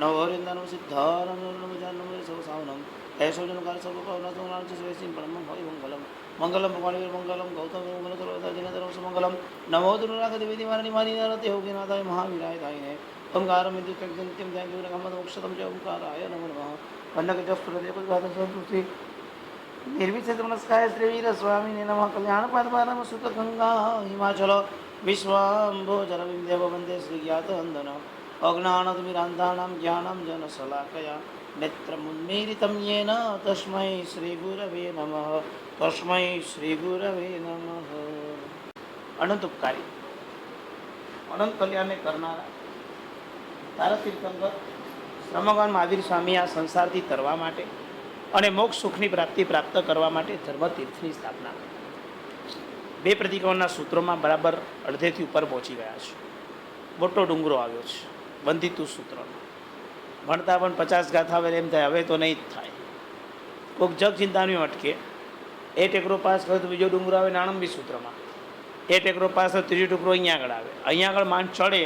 નવોરિંદનમ સિદ્ધારમ નમજાનમ સૌસાવનમ ऐश्वर्यकार सर्वसिंह परम भवि मंगलम मंगलम भगवान मंगलम गौतम मंगलम सुमंगलम नमो दुर्नाथ देवी मानी नरते योगिनाथाय महावीराय दायिने ओंकार मित्युक्त्यंत्यम ध्यानमोक्षतम च ओंकाराय नमो नमः वन्नकजस्फुरदेवगाधसंस्कृति निर्विचेतमनस्काय श्रीवीर स्वामिने नमः कल्याणपादपादम सुत गंगा हिमाचल विश्वाम्भोजरविंदेव वन्दे श्रीज्ञातवन्दन अज्ञानतिमिरान्धानां ज्ञानं जनशलाकया नेत्रमुन्मीलितं येन तस्मै श्रीगुरवे नमः तस्मै श्रीगुरवे नमः। अनंत उपकारी अनंत कल्याण करनारा तारा तीर्थंकर શ્રમગાન મહાવીર સ્વામી આ સંસારથી તરવા માટે અને મોક્ષ સુખની પ્રાપ્તિ પ્રાપ્ત કરવા માટે ધર્મતીર્થની સ્થાપના કરી. બે પ્રતિકોના સૂત્રોમાં બરાબર અડધેથી ઉપર પહોંચી ગયા છે. મોટો ડુંગરો આવ્યો છે બંધિતું સૂત્રનો. ભણતા પણ 50 ગાથા આવે એમ થાય હવે તો નહીં જ થાય. કોઈક જગ ચિંતાની અટકે એ ટેકરો પાસ કરે તો બીજો ડુંગરો આવે નાણંબી સૂત્રમાં. એ ટેકરો પાસ હોય ત્રીજો ટુકડો અહીંયા આગળ આવે. અહીંયા આગળ માંડ ચડે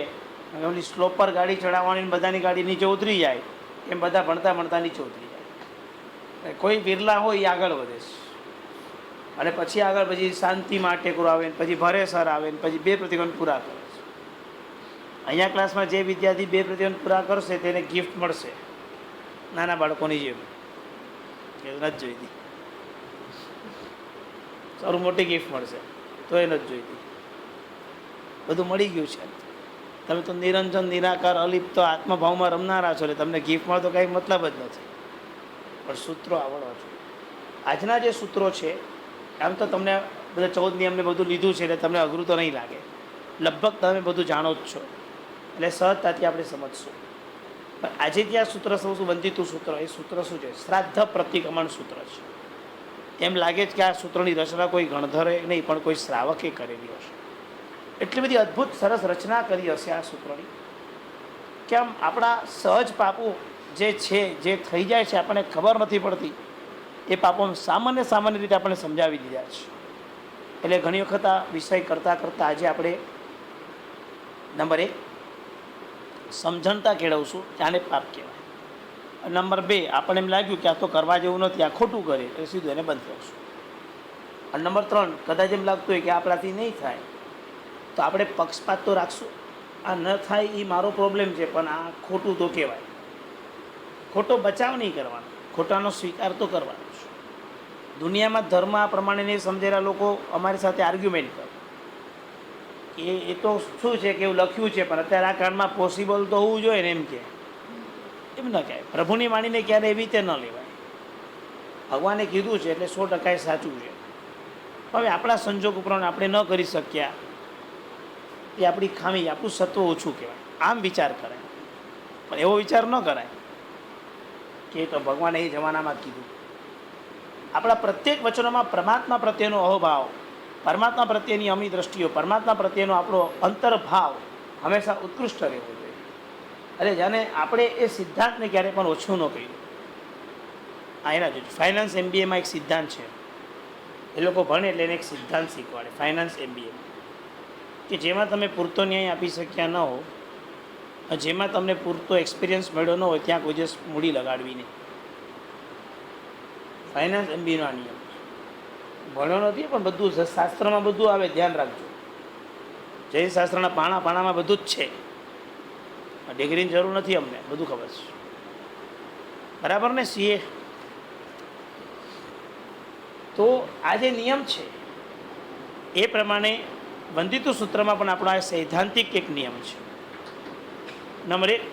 ઓલી સ્લોપ પર ગાડી ચડાવવાની બધાની ગાડી નીચે ઉતરી જાય એમ બધા ભણતા ભણતા નીચે ઉતરી જાય. કોઈ બિરલા હોય એ આગળ વધે છે અને પછી આગળ પછી શાંતિમાં ટેકરો આવે પછી ભરેસર આવે ને પછી બે પ્રતિકોણ પૂરા કરે છે. અહીંયા ક્લાસમાં જે વિદ્યાર્થી બે પ્રતિકોણ પૂરા કરશે તેને ગિફ્ટ મળશે નાના બાળકોની જેમ એ નથી જોઈતી. સારું મોટી ગિફ્ટ મળશે તો એ નથી જોઈતી. બધું મળી ગયું છે. તમે તો નિરંજન નિરાકાર અલિપ્ત આત્મભાવમાં રમનારા છો એટલે તમને ગિફ્ટમાં તો કંઈ મતલબ જ નથી. પણ સૂત્રો આવડવા જોઈએ. આજના જે સૂત્રો છે આમ તો તમને બધા 14 નિયમને બધું લીધું છે એટલે તમને અઘરું તો નહીં લાગે. લગભગ તમે બધું જાણો જ છો એટલે સહજતાથી આપણે સમજશું. પણ આજે ત્યાં સૂત્ર શું બંધિતું સૂત્ર એ સૂત્ર શું છે? શ્રાદ્ધ પ્રતિક્રમણ સૂત્ર છે. એમ લાગે છે કે આ સૂત્રની રચના કોઈ ગણધરે નહીં પણ કોઈ શ્રાવકે કરેલી હશે. એટલી બધી અદ્ભુત સરસ રચના કરી હશે આ સૂત્રોની કે આમ આપણા સહજ પાપો જે છે જે થઈ જાય છે આપણને ખબર નથી પડતી એ પાપો સામાન્ય રીતે આપણને સમજાવી દીધા છે. એટલે ઘણી વખત આ વિષય કરતાં કરતાં આજે આપણે નંબર 1 સમજણતા કેળવશું કે આને પાપ કહેવાય. નંબર 2 આપણને એમ લાગ્યું કે આ તો કરવા જેવું નથી આ ખોટું કરે એટલે સીધું એને બંધ કરશું. અને નંબર 3 કદાચ એમ લાગતું હોય કે આપણાથી નહીં થાય તો આપણે પક્ષપાત તો રાખશું. આ ન થાય એ મારો પ્રોબ્લેમ છે પણ આ ખોટું તો કહેવાય. ખોટો બચાવ નહીં કરવાનો, ખોટાનો સ્વીકાર તો કરવાનો છે. દુનિયામાં ધર્મ આ પ્રમાણે નહીં સમજેલા લોકો અમારી સાથે આર્ગ્યુમેન્ટ કરે કે એ તો શું છે કે એવું લખ્યું છે પણ અત્યારે આ કાળમાં પોસિબલ તો હોવું જોઈએ ને એમ કે એમ ન કહેવાય. પ્રભુની વાણીને ક્યારે એવી રીતે ન લેવાય. ભગવાને કીધું છે એટલે 100% સાચું છે. હવે આપણા સંજોગ ઉપરાંત આપણે ન કરી શક્યા એ આપણી ખામી, આપણું સત્વ ઓછું કહેવાય. આમ વિચાર કરાય પણ એવો વિચાર ન કરાય કે તો ભગવાને એ જમાનામાં કીધું. આપણા પ્રત્યેક વચનોમાં પરમાત્મા પ્રત્યેનો અહોભાવ, પરમાત્મા પ્રત્યેની અમી દ્રષ્ટિઓ, પરમાત્મા પ્રત્યેનો આપણો અંતરભાવ હંમેશા ઉત્કૃષ્ટ રહેવો જોઈએ. એટલે જાણે આપણે એ સિદ્ધાંતને ક્યારેય પણ ઓછું ન કર્યું. આ એના જોઈએ. ફાઇનાન્સ MBAમાં એક સિદ્ધાંત છે. એ લોકો ભણે એટલે એને એક સિદ્ધાંત શીખવાડે ફાઇનાન્સ MBA કે જેમાં તમે પૂરતો ન્યાય આપી શક્યા ન હો, જેમાં તમને પૂરતો એક્સપિરિયન્સ મળ્યો ન હોય ત્યાં કોઈ દિવસ મૂડી લગાડવી નહીં. ફાઇનાન્સ MBAનો આ નિયમ ભણ્યો નથી પણ બધું શાસ્ત્રમાં બધું આવે, ધ્યાન રાખજો. જૈન શાસ્ત્રના પાણામાં બધું જ છે. ડિગ્રીની જરૂર નથી, અમને બધું ખબર છે. બરાબર ને? CA તો આ જે નિયમ છે એ પ્રમાણે બંધિતું સૂત્રમાં પણ આપણો આ સૈદ્ધાંતિક એક નિયમ છે. નંબર 1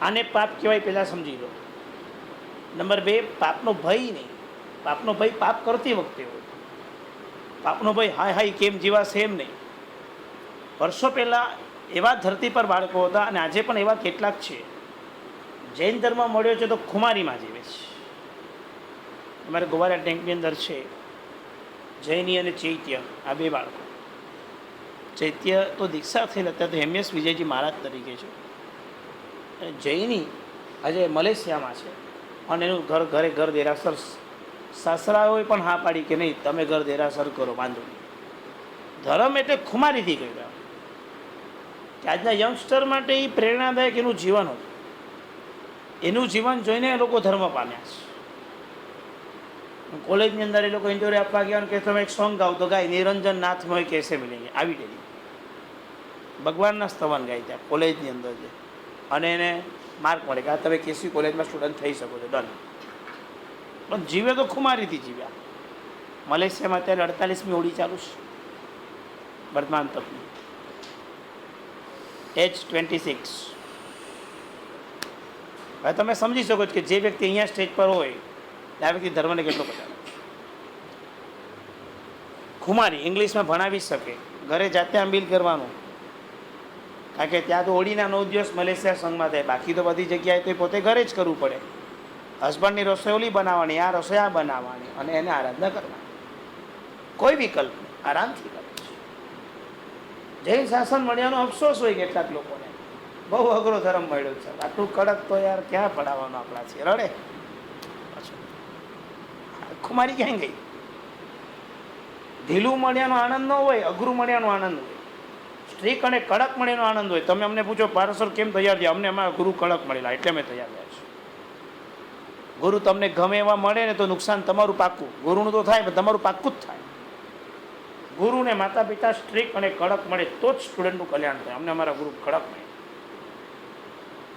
આને પાપ કહેવાય પહેલાં સમજી લો. નંબર 2 પાપનો ભય નહીં. પાપનો ભય પાપ કરતી વખતે હોય. પાપનો ભય હાય કેમ જીવાશે એમ નહીં. વર્ષો પહેલાં એવા ધરતી પર બાળકો હતા અને આજે પણ એવા કેટલાક છે. જૈન ધર્મ મળ્યો છે તો ખુમારીમાં જીવે છે. અમારે ગોવારા ટેન્કની અંદર છે જૈની અને ચૈત્ય, આ 2 બાળકો. ચૈત્ય તો દીક્ષા થયેલા અત્યારે તો MS વિજયજી મહારાજ તરીકે છે. જૈની આજે મલેશિયામાં છે અને એનું ઘર દેરાસર. સાસરાઓએ પણ હા પાડી કે નહીં તમે ઘર દેરાસર કરો, વાંધો નહીં. ધર્મ એટલે ખુમારીથી કર્યા. કે આજના યંગસ્ટર માટે એ પ્રેરણાદાયક એનું જીવન હતું. એનું જીવન જોઈને એ લોકો ધર્મ પામ્યા છે. કોલેજની અંદર એ લોકો ઇન્ટરવ્યુ આપવા ગયા કે તમે એક સોંગ ગાવ તો ગાય નિરંજન નાથમય કેસે મિલેંગે આવી ટેલી ભગવાનના સ્તવન ગાય ત્યાં કોલેજની અંદર છે. અને એને માર્ક મળે કે આ તમે કેસી કોલેજમાં સ્ટુડન્ટ થઈ શકો છો, ડન. પણ જીવે તો ખુમારીથી જીવ્યા. મલેશિયામાં અત્યારે 48મી હોળી ચાલુ છે વર્તમાન તકની, એજ 26. હવે તમે સમજી શકો છો કે જે વ્યક્તિ અહીંયા સ્ટેજ પર હોય આ વ્યક્તિ ધર્મને કેટલો બચાવે. ખુમારી ઇંગ્લિશમાં ભણાવી શકે, ઘરે જાતે આંબીલ કરવાનું, કારણ કે ત્યાં તો હોળીના 9 દિવસ મલેશિયા સંઘમાં થાય, બાકી તો બધી જગ્યાએ તો પોતે ઘરે જ કરવું પડે. હસબન્ડની રસોઈ ઓલી બનાવવાની, આ રસોઈ આ બનાવવાની અને એને આરાધના કરવાની, કોઈ વિકલ્પ નહીં, આરામથી કરે છે. જૈન શાસન મળ્યાનો અફસોસ હોય કેટલાક લોકોને, બહુ અઘરો ધર્મ મળ્યો છે, આટલું કડક તો યાર ક્યાં પડાવવાનો આપણાથી, રડે. ખુમારી ક્યાં ગઈ? ઢીલું મળ્યાનો આનંદ ન હોય, અઘરું મળ્યાનો આનંદ હોય, સ્ટ્રીક અને કડક મળ્યાનો આનંદ હોય. તમે અમને પૂછો પારસર કેમ તૈયાર થયા? અમને અમારા ગુરુ કડક મળેલા એટલે અમે તૈયાર થયા છીએ. ગુરુ તમને ગમે એવા મળે ને તો નુકસાન તમારું પાક્કું, ગુરુનું તો થાય પણ તમારું પાક્કું જ થાય. ગુરુને માતા પિતા સ્ટ્રીક અને કડક મળે તો જ સ્ટુડન્ટનું કલ્યાણ થાય. અમને અમારા ગુરુ કડક નહીં,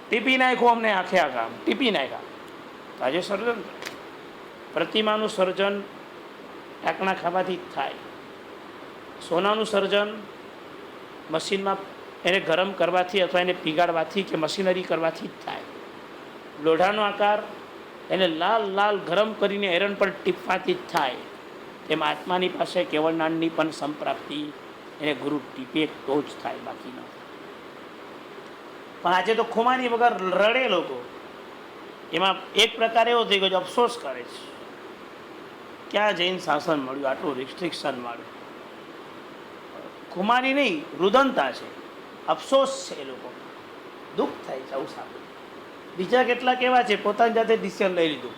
ટીપી નાખ્યું અમને આખે આખા, ટીપી નાખ્યા. આજે સર્જન પ્રતિમાનું સર્જન ટાંકણા ખાવાથી જ થાય. સોનાનું સર્જન મશીનમાં એને ગરમ કરવાથી અથવા એને પીગાડવાથી કે મશીનરી કરવાથી જ થાય. લોઢાનો આકાર એને લાલ લાલ ગરમ કરીને એરન પર ટીપવાથી જ થાય. તેમ આત્માની પાસે કેવળ જ્ઞાનની પણ સંપ્રાપ્તિ એને ગુરુ ટીપે તો જ થાય, બાકી ન. પણ આજે તો ખુમારી વગર રડે લોકો. એમાં એક પ્રકાર એવો થઈ ગયો છે, અફસોસ કરે છે ક્યાં જૈન શાસન મળ્યું, આટલું રિસ્ટ્રિક્શન મળ્યું. ખુમારી નહીં, રુદનતા છે, અફસોસ છે એ લોકો, દુઃખ થાય છે આવું સાંભળ્યું. બીજા કેટલાક એવા છે પોતાની જાતે ડિસિઝન લઈ લીધું,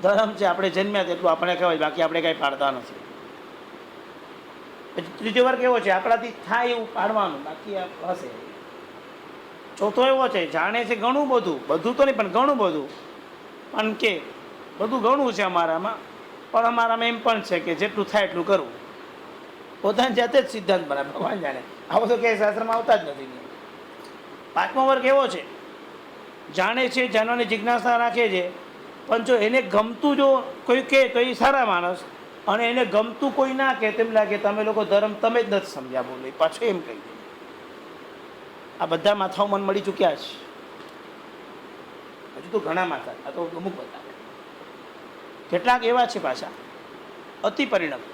ધર્મ છે આપણે જન્મ્યા તેટલું આપણે કહેવાય, બાકી આપણે કાંઈ પાડતા નથી. પછી ત્રીજો વર્ગ એવો છે આપણાથી થાય એવું પાડવાનું, બાકી હશે. ચોથો એવો છે જાણે છે ઘણું બધું, બધું તો નહીં પણ ઘણું બધું, પણ કે બધું ઘણું છે અમારામાં, પણ અમારામાં એમ પણ છે કે જેટલું થાય એટલું કરવું. પોતાની જાતે જ સિદ્ધાંત બનાવે, ભગવાન જાણે. આવું તો ક્યાંય શાસ્ત્રમાં આવતા જ નથી. પાંચમો વર્ગ એવો છે જાણે છે, જાણવાની જિજ્ઞાસા રાખે છે, પણ જો એને ગમતું જો કોઈ કહે તો એ સારા માણસ, અને એને ગમતું કોઈ ના કહે તેમ લાગે તમે લોકો ધર્મ તમે જ નથી સમજ્યા, બોલે પાછું એમ કહી દે. આ બધા માથાઓ મન મળી ચૂક્યા છે, હજુ તો ઘણા માથા, આ તો અમુક બધા. કેટલાક એવા છે પાછા અતિ પરિણત.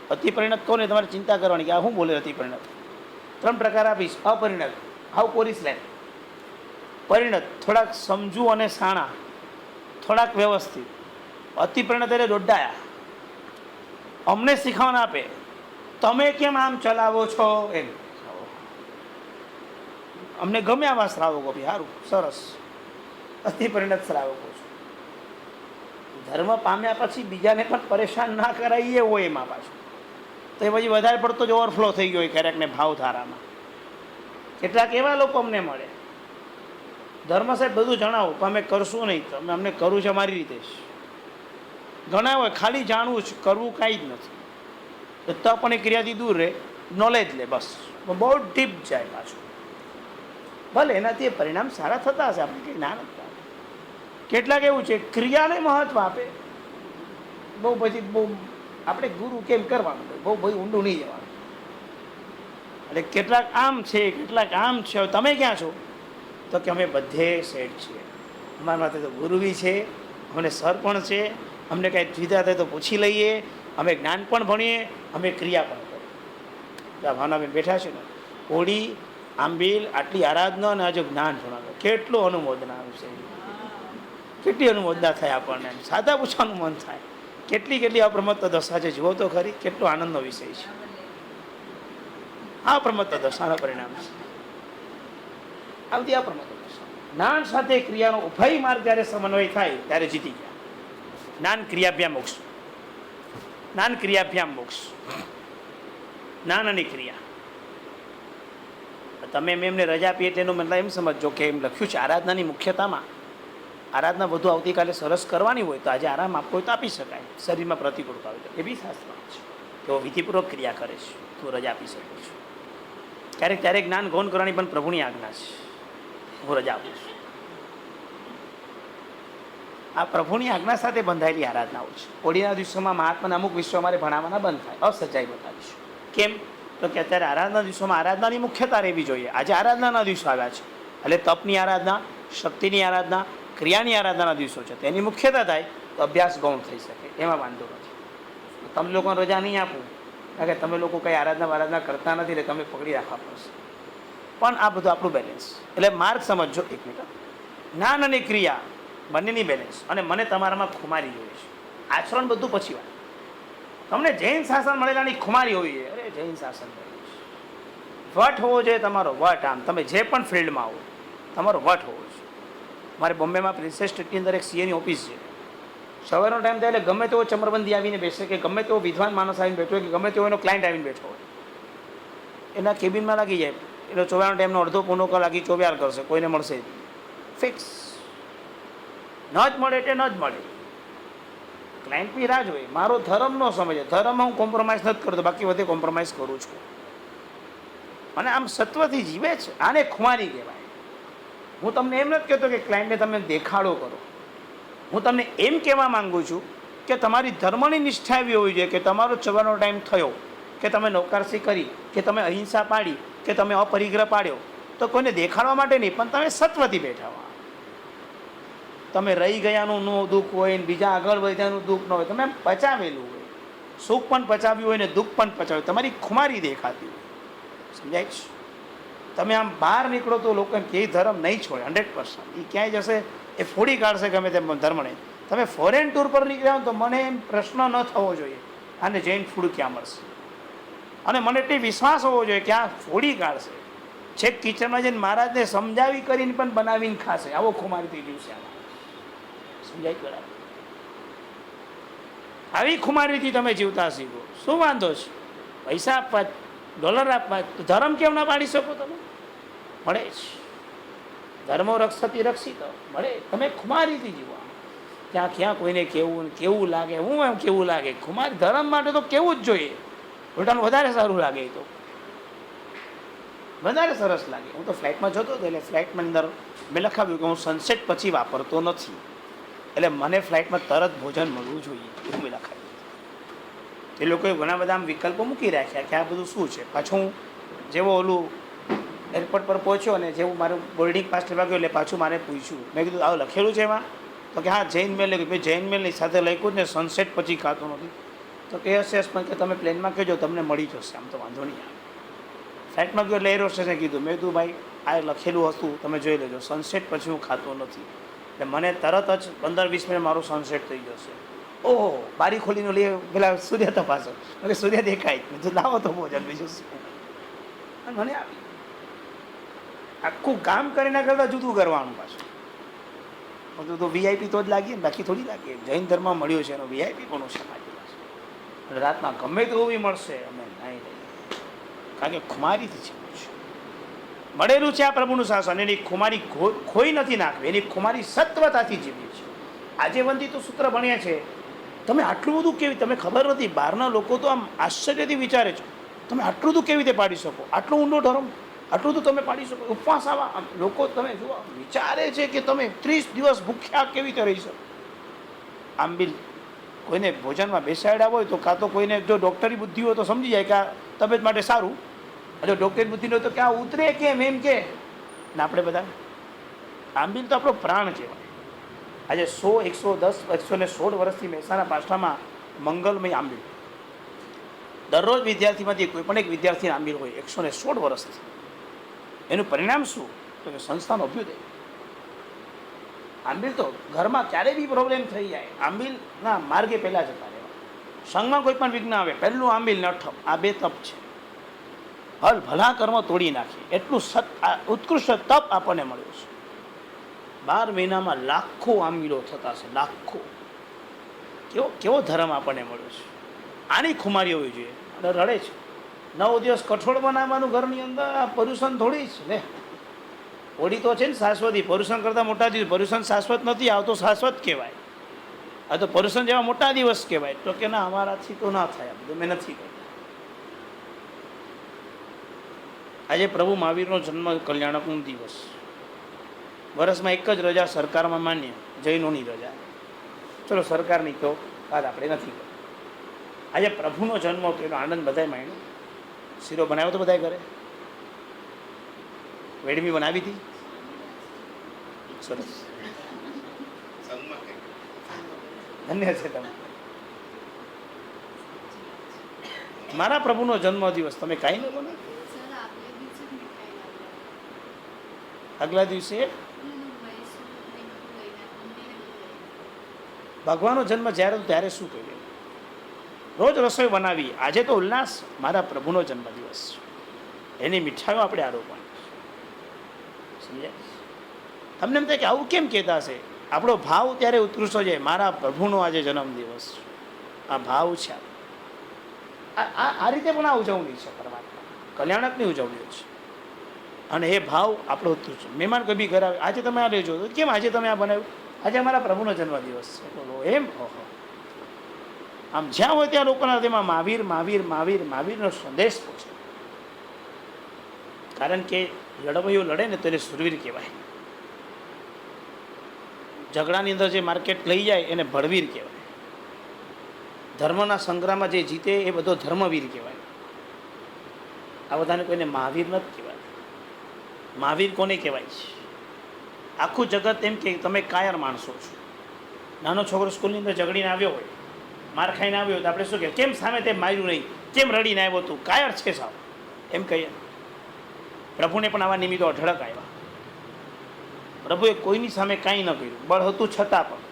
અતિ પરિણત કોને તમારે ચિંતા કરવાની કે આ શું બોલે અતિ પરિણત? 3 પ્રકાર આપીશ. અપરિણત, હાવ કોરી સ્લેન્ડ. પરિણત થોડાક સમજુ અને સાણા, થોડાક વ્યવસ્થિત. અતિ પરિણત એટલે દોડાયા, અમને શીખવણ આપે, તમે કેમ આમ ચલાવો છો એમ. અમને ગમે આવા શ્રાવકો, ભાઈ સારું સરસ, અતિ પરિણત શ્રાવકો છો. ધર્મ પામ્યા પછી બીજાને પણ પરેશાન ના કરાવીએ હોય એમાં પાછું તો એ પછી વધારે પડતો જ ઓવરફ્લો થઈ ગયો હોય ક્યારેકને ભાવધારામાં. કેટલાક એવા લોકો અમને મળે, ધર્મ સાહેબ બધું જણાવો પણ અમે કરશું નહીં, તમે અમને કરવું છે અમારી રીતે જ. ઘણા હોય ખાલી જાણવું છે, કરવું કાંઈ જ નથી, તો પણ એ ક્રિયાથી દૂર રહે, નોલેજ લે બસ, બહુ ડીપ જાય પાછું. ભલે એનાથી પરિણામ સારા થતા હશે, આપણે કંઈ ના નથી. કેટલાક એવું છે ક્રિયાને મહત્વ આપે, બહુ પછી બહુ આપણે ગુરુ કેમ કરવાનું, બહુ બધું ઊંડું નહીં જવાનું. એટલે કેટલાક આમ છે, કેટલાક આમ છે. તમે ક્યાં છો? તો કે અમે બધે સેટ છીએ, અમારા માટે તો ગુરુ બી છે, અમને સર પણ છે, અમને કાંઈ દ્વિધા થાય તો પૂછી લઈએ, અમે જ્ઞાન પણ ભણીએ, અમે ક્રિયા પણ કરીએ. આ ભાવનાબેન બેઠા છે ને, હોળી આંબીલ આટલી આરાધના અને આજે જ્ઞાન ભણાવે, કેટલું અનુમોદના છે, કેટલી અનુમોદના થાય આપણને. સાદા પૂછવાનું મન થાય, કેટલી કેટલી અપ્રમત્ત દશા છે, જુઓ તો ખરી, કેટલો આનંદનો વિષય છે. આ અપ્રમત્ત દશાના પરિણામ છે. આ બધી અપ્રમત્ત દશા. જ્ઞાન સાથે ક્રિયાનો ઉભય માર્ગ જ્યારે સમન્વય થાય ત્યારે જીતી ગયા. જ્ઞાન ક્રિયાભ્યામ મોક્ષ, જ્ઞાન ક્રિયાભ્યામ મોક્ષ, જ્ઞાન અને ક્રિયા. તમે એમને રજા આપી એટલે એનો મતલબ એમ સમજો કે એમ લખ્યું છે આરાધનાની મુખ્યતામાં આરાધના વધુ આવતીકાલે સરસ કરવાની હોય તો આજે આરામ આપવો હોય તો આપી શકાય, શરીરમાં પ્રતિકૂળતા હોય તો એ બી શાસ્ત્રમાં છે. તો વિધિપૂર્વક ક્રિયા કરે છે તો રજા આપી શકું છું. ક્યારેક ક્યારેક જ્ઞાન ગૌણ કરવાની પણ પ્રભુની આજ્ઞા છે, હું રજા આપું છું. આ પ્રભુની આજ્ઞા સાથે બંધાયેલી આરાધનાઓ છે. હોળીના દિવસોમાં મહાત્માના અમુક વિષયો અમારે ભણાવવાના બંધ થાય, અસચ્ચાઈ બતાવીશું. કેમ? તો કે અત્યારે આરાધના દિવસોમાં આરાધનાની મુખ્યતા રહેવી જોઈએ. આજે આરાધનાના દિવસો આવ્યા છે એટલે તપની આરાધના, શક્તિની આરાધના, ક્રિયાની આરાધનાના દિવસો છે. તેની મુખ્યતા થાય તો અભ્યાસ ગૌણ થઈ શકે, એમાં વાંધો નથી. તમે લોકોને રજા નહીં આપું કારણ કે તમે લોકો કંઈ આરાધના કરતા નથી એટલે તમે પકડી રાખવા પડશે. પણ આ બધું આપણું બેલેન્સ, એટલે માર્ગ સમજો. એક મિનિટ, જ્ઞાન અને ક્રિયા બંનેની બેલેન્સ. અને મને તમારામાં ખુમારી જોઈએ છે. આચરણ બધું પછી વાત. તમને જૈન શાસન મળેલાની ખુમારી હોવી જોઈએ. અરે જૈન શાસન વટ હોવો જોઈએ તમારો, વટ. આમ તમે જે પણ ફિલ્ડમાં આવો તમારો વટ હોવો જોઈએ. મારે બોમ્બેમાં પ્રિન્સેસ સ્ટ્રીટની અંદર એક સીએની ઓફિસ છે. સવારનો ટાઈમ થાય એટલે ગમે તેવો ચમરબંધી આવીને બેસે, કે ગમે તેવો વિદ્વાન માણસ આવીને બેઠો હોય, કે ગમે તેવો એનો ક્લાયન્ટ આવીને બેઠો હોય, એના કેબિનમાં લાગી જાય એટલે ચોવ્યાનો ટાઈમનો અડધો પોનો કલાકી ચોવ્યાર કરશે, કોઈને મળશે ફિક્સ. ન જ મળે એટલે ન જ મળે. ક્લાયન્ટ બી રાહ જોઈએ. મારો ધર્મ ન સમજે, ધર્મ હું કોમ્પ્રોમાઇઝ નથી કરતો, બાકી બધે કોમ્પ્રોમાઇઝ કરું છું. અને આમ સત્વથી જીવે છે, આને ખુમારી કહેવાય. હું તમને એમ નથી કહેતો કે ક્લાયન્ટને તમે દેખાડો કરો. હું તમને એમ કહેવા માંગુ છું કે તમારી ધર્મની નિષ્ઠા એવી હોવી જોઈએ કે તમારો ચવાનો ટાઈમ થયો, કે તમે નૌકારસી કરી, કે તમે અહિંસા પાડી, કે તમે અપરિગ્રહ પાડ્યો, તો કોઈને દેખાડવા માટે નહીં, પણ તમે સત્વથી બેઠા હો. તમે રહી ગયાનું નો દુઃખ હોય ને બીજા આગળ વધ્યાનું દુઃખ ન હોય, તમે એમ પચાવેલું હોય, સુખ પણ પચાવ્યું હોય ને દુઃખ પણ પચાવ્યું, તમારી ખુમારી દેખાતી હોય. સમજાય છે? તમે આમ બહાર નીકળો તો લોકો એમ કે ધર્મ નહીં છોડે 100%. એ ક્યાંય જશે એ ફોડી કાઢશે ગમે તેમ ધર્મને. તમે ફોરેન ટૂર પર નીકળ્યા તો મને એમ પ્રશ્ન ન થવો જોઈએ આને જૈન ફૂડ ક્યાં મળશે, અને મને એટલી વિશ્વાસ હોવો જોઈએ કે આ ફોડી કાઢશે. છેક કિચનમાં જઈને મહારાજને સમજાવી કરીને પણ બનાવીને ખાશે. આવો ખુમારી થઈ ગયું છે આમાં. સમજાય બરાબર? આવી ખુમારીથી તમે જીવતા શીખો. શું વાંધો છે? પૈસા આપવા, ડોલર આપવા, તો ધર્મ કેમ ના પાડી શકો? તમે મળે જ. ધર્મો રક્ષતી રક્ષિત મળે. તમે ખુમારીથી જીવો. ત્યાં ક્યાં કોઈને કેવું લાગે, હું એમ કેવું લાગે, ખુમારી ધર્મ માટે તો કેવું જ જોઈએ. ઉલટાનું વધારે સારું લાગે, તો વધારે સરસ લાગે. હું તો ફ્લાઇટમાં જતો હતો એટલે ફ્લાઇટમાં અંદર મેં લખાવ્યું કે હું સનસેટ પછી વાપરતો નથી, એટલે મને ફ્લાઇટમાં તરત ભોજન મળવું જોઈએ એવું મેં લખાવ્યું. એ લોકોએ ઘણા બધા આમ વિકલ્પો મૂકી રાખ્યા કે આ બધું શું છે. પાછું જેવો ઓલું એરપોર્ટ પર પહોંચ્યો અને જેવું મારું બોર્ડિંગ પાસ લેવા ગયો એટલે પાછું મારે પૂછ્યું, મેં કીધું આવું લખેલું છે એમાં? તો કે હા જૈન મેલ લખ્યું. મેં જૈન મેલની સાથે લખ્યું જ ને સનસેટ પછી ખાતું નથી. તો કે હશે પણ કે તમે પ્લેનમાં કહેજો તમને મળી જશે, આમ તો વાંધો નહીં આવે. ફ્લાઇટમાં ગયો એટલે એર હોસ્ટેસને કીધું, મેં કીધું ભાઈ આ લખેલું હતું તમે જોઈ લેજો, સનસેટ પછી હું ખાતો નથી. એટલે મને તરત જ 15-20 મિનિટ મારું સનસેટ થઈ જશે. ઓહો, બારી ખોલીને લઈએ પેલા સૂર્ય તપાસો, એટલે સૂર્ય દેખાય. મેં તો લાવો તો ભોજન, બીજું શું. મને આવી આખું કામ કરીને કરતાં જુદું કરવાનું પાછું. બધું તો વીઆઈપી તો જ લાગીએ ને, બાકી થોડી લાગીએ. જૈન ધર્મ મળ્યો છે એનો વીઆઈપી પણ સમાજ છે. રાતના ગમે તો બી મળશે, અમે નહીં લઈએ કારણ કે ખુમારીથી છે મળેલું છે આ પ્રભુનું શાસન. એની ખુમારી ખોઈ નથી નાખવી, એની ખુમારી સત્વતાથી જીવી છે. આજે વંદિત સૂત્ર ભણ્યા છે. તમે આટલું બધું કેવી, તમે ખબર નથી, બહારના લોકો તો આમ આશ્ચર્યથી વિચારે છે તમે આટલું બધું કેવી રીતે પાડી શકો, આટલું ઊંડો ધર્મ આટલું તો તમે પાડી શકો. ઉપવાસ આવા લોકો તમે જુઓ વિચારે છે કે તમે 30 દિવસ ભૂખ્યા કેવી રીતે રહી શકો. આમ બી કોઈને ભોજનમાં બેસાડ્યા હોય તો કાં તો કોઈને જો ડૉક્ટરી બુદ્ધિ હોય તો સમજી જાય કે આ તબિયત માટે સારું, જો ડૉક્ટરી બુદ્ધિ હોય તો ક્યાં ઉતરે કેમ એમ કે ને. આપણે બધા આંબીલ તો આપણો પ્રાણ કહેવાય. આજે 100, 110, 116 વર્ષથી મહેસાણા પાઠશાળામાં મંગલમય આંબીલ દરરોજ વિદ્યાર્થીમાંથી કોઈ પણ એક વિદ્યાર્થીને આંબીલ હોય 116 વર્ષથી. એનું પરિણામ શું? તો કે સંસ્થાનો અભ્યુદય. આંબીલ તો ઘરમાં ક્યારે બી પ્રોબ્લેમ થઈ જાય, આંબીલના માર્ગે પહેલાં જતા રહેવા. સંઘમાં કોઈ પણ વિઘ્ન આવે પહેલું આંબીલ ન ઠપ. આ 2 તપ છે. ભલા કર્મ તોડી નાખે એટલું ઉત્કૃષ્ટ તપ આપણને મળ્યું છે. 12 મહિનામાં લાખો આંબીલો થતા છે, લાખો. કેવો ધર્મ આપણને મળ્યો છે. આની ખુમારી હોવી જોઈએ. અને રડે છે 9 દિવસ કઠોળ બનાવવાનું ઘરની અંદર, આ પર્યુષણ થોડી જ ને. હોળી તો છે ને શાશ્વતી, પર્યુષણ કરતાં મોટા દિવસ. પર્યુષણ શાશ્વત નથી, આવતો શાશ્વત કહેવાય. આ તો પર્યુષણ જેવા મોટા દિવસ કહેવાય. તો કે ના, અમારાથી તો ના થાય, બધું મેં નથી કર્યું. આજે પ્રભુ મહાવીરનો જન્મ કલ્યાણકનો દિવસ. વર્ષમાં એક જ રજા સરકારમાં માન્ય, જૈનોની રજા. ચલો સરકારની તો વાત આપણે નથી કરી. આજે પ્રભુનો જન્મ હતો એનો આનંદ બધાએ માણ્યો. શીરો બનાવ્યો તો બધાએ ઘરે? વેડમી બનાવી હતી? સરસ, ધન્ય છે તમે. મારા પ્રભુનો જન્મ દિવસ તમે કાંઈ ન બનાવો? આગલા દિવસે ભગવાનનો જન્મ જ્યારે ત્યારે શું કર્યું? રોજ રસોઈ બનાવી. આજે તો ઉલ્લાસ, મારા પ્રભુનો જન્મદિવસ, એની મીઠાઈઓ આપણે આરોપવાની. સમજાય? તમને એમ થાય કે આવું કેમ કહેતા હશે? આપણો ભાવ ત્યારે ઉત્કૃષ્ટ છે, મારા પ્રભુનો આજે જન્મદિવસ. આ ભાવ છે. આ રીતે પણ આ ઉજવણી છે પરમાત્મા કલ્યાણકની ઉજવણીઓ છે. અને એ ભાવ આપણો ઉત્કૃષ્ટ છે. મહેમાન કભી ઘર આવે, આજે તમે આ લેજો, કેમ આજે તમે આ બનાવ્યું? આજે અમારા પ્રભુનો જન્મદિવસ છે. બોલો એમ. ઓહો, આમ જ્યાં હોય ત્યાં લોકોના તેમાં મહાવીર મહાવીર મહાવીર મહાવીરનો સંદેશ પહોંચે. કારણ કે લડવૈયો લડે ને તો એને સુરવીર કહેવાય. ઝઘડાની અંદર જે માર્કેટ લઈ જાય એને ભડવીર કહેવાય. ધર્મના સંગ્રામમાં જે જીતે એ બધો ધર્મવીર કહેવાય. આ બધાને કોઈને મહાવીર નથી કહેવાય. મહાવીર કોને કહેવાય છે? આખું જગત એમ કે તમે કાયર માણસો છો. નાનો છોકરો સ્કૂલની અંદર ઝઘડીને આવ્યો હોય, માર ખાઈને આવ્યો હોય તો આપણે શું કહેવાય? કેમ સામે તે માર્યું નહીં? કેમ રડીને આવ્યો તું? કાયર છે સાવ, એમ કહીએ. પ્રભુને પણ આવા નિમિત્તો અઢળક આવ્યા. પ્રભુએ કોઈની સામે કાંઈ ન કર્યું, બળ હતું છતાં પણ.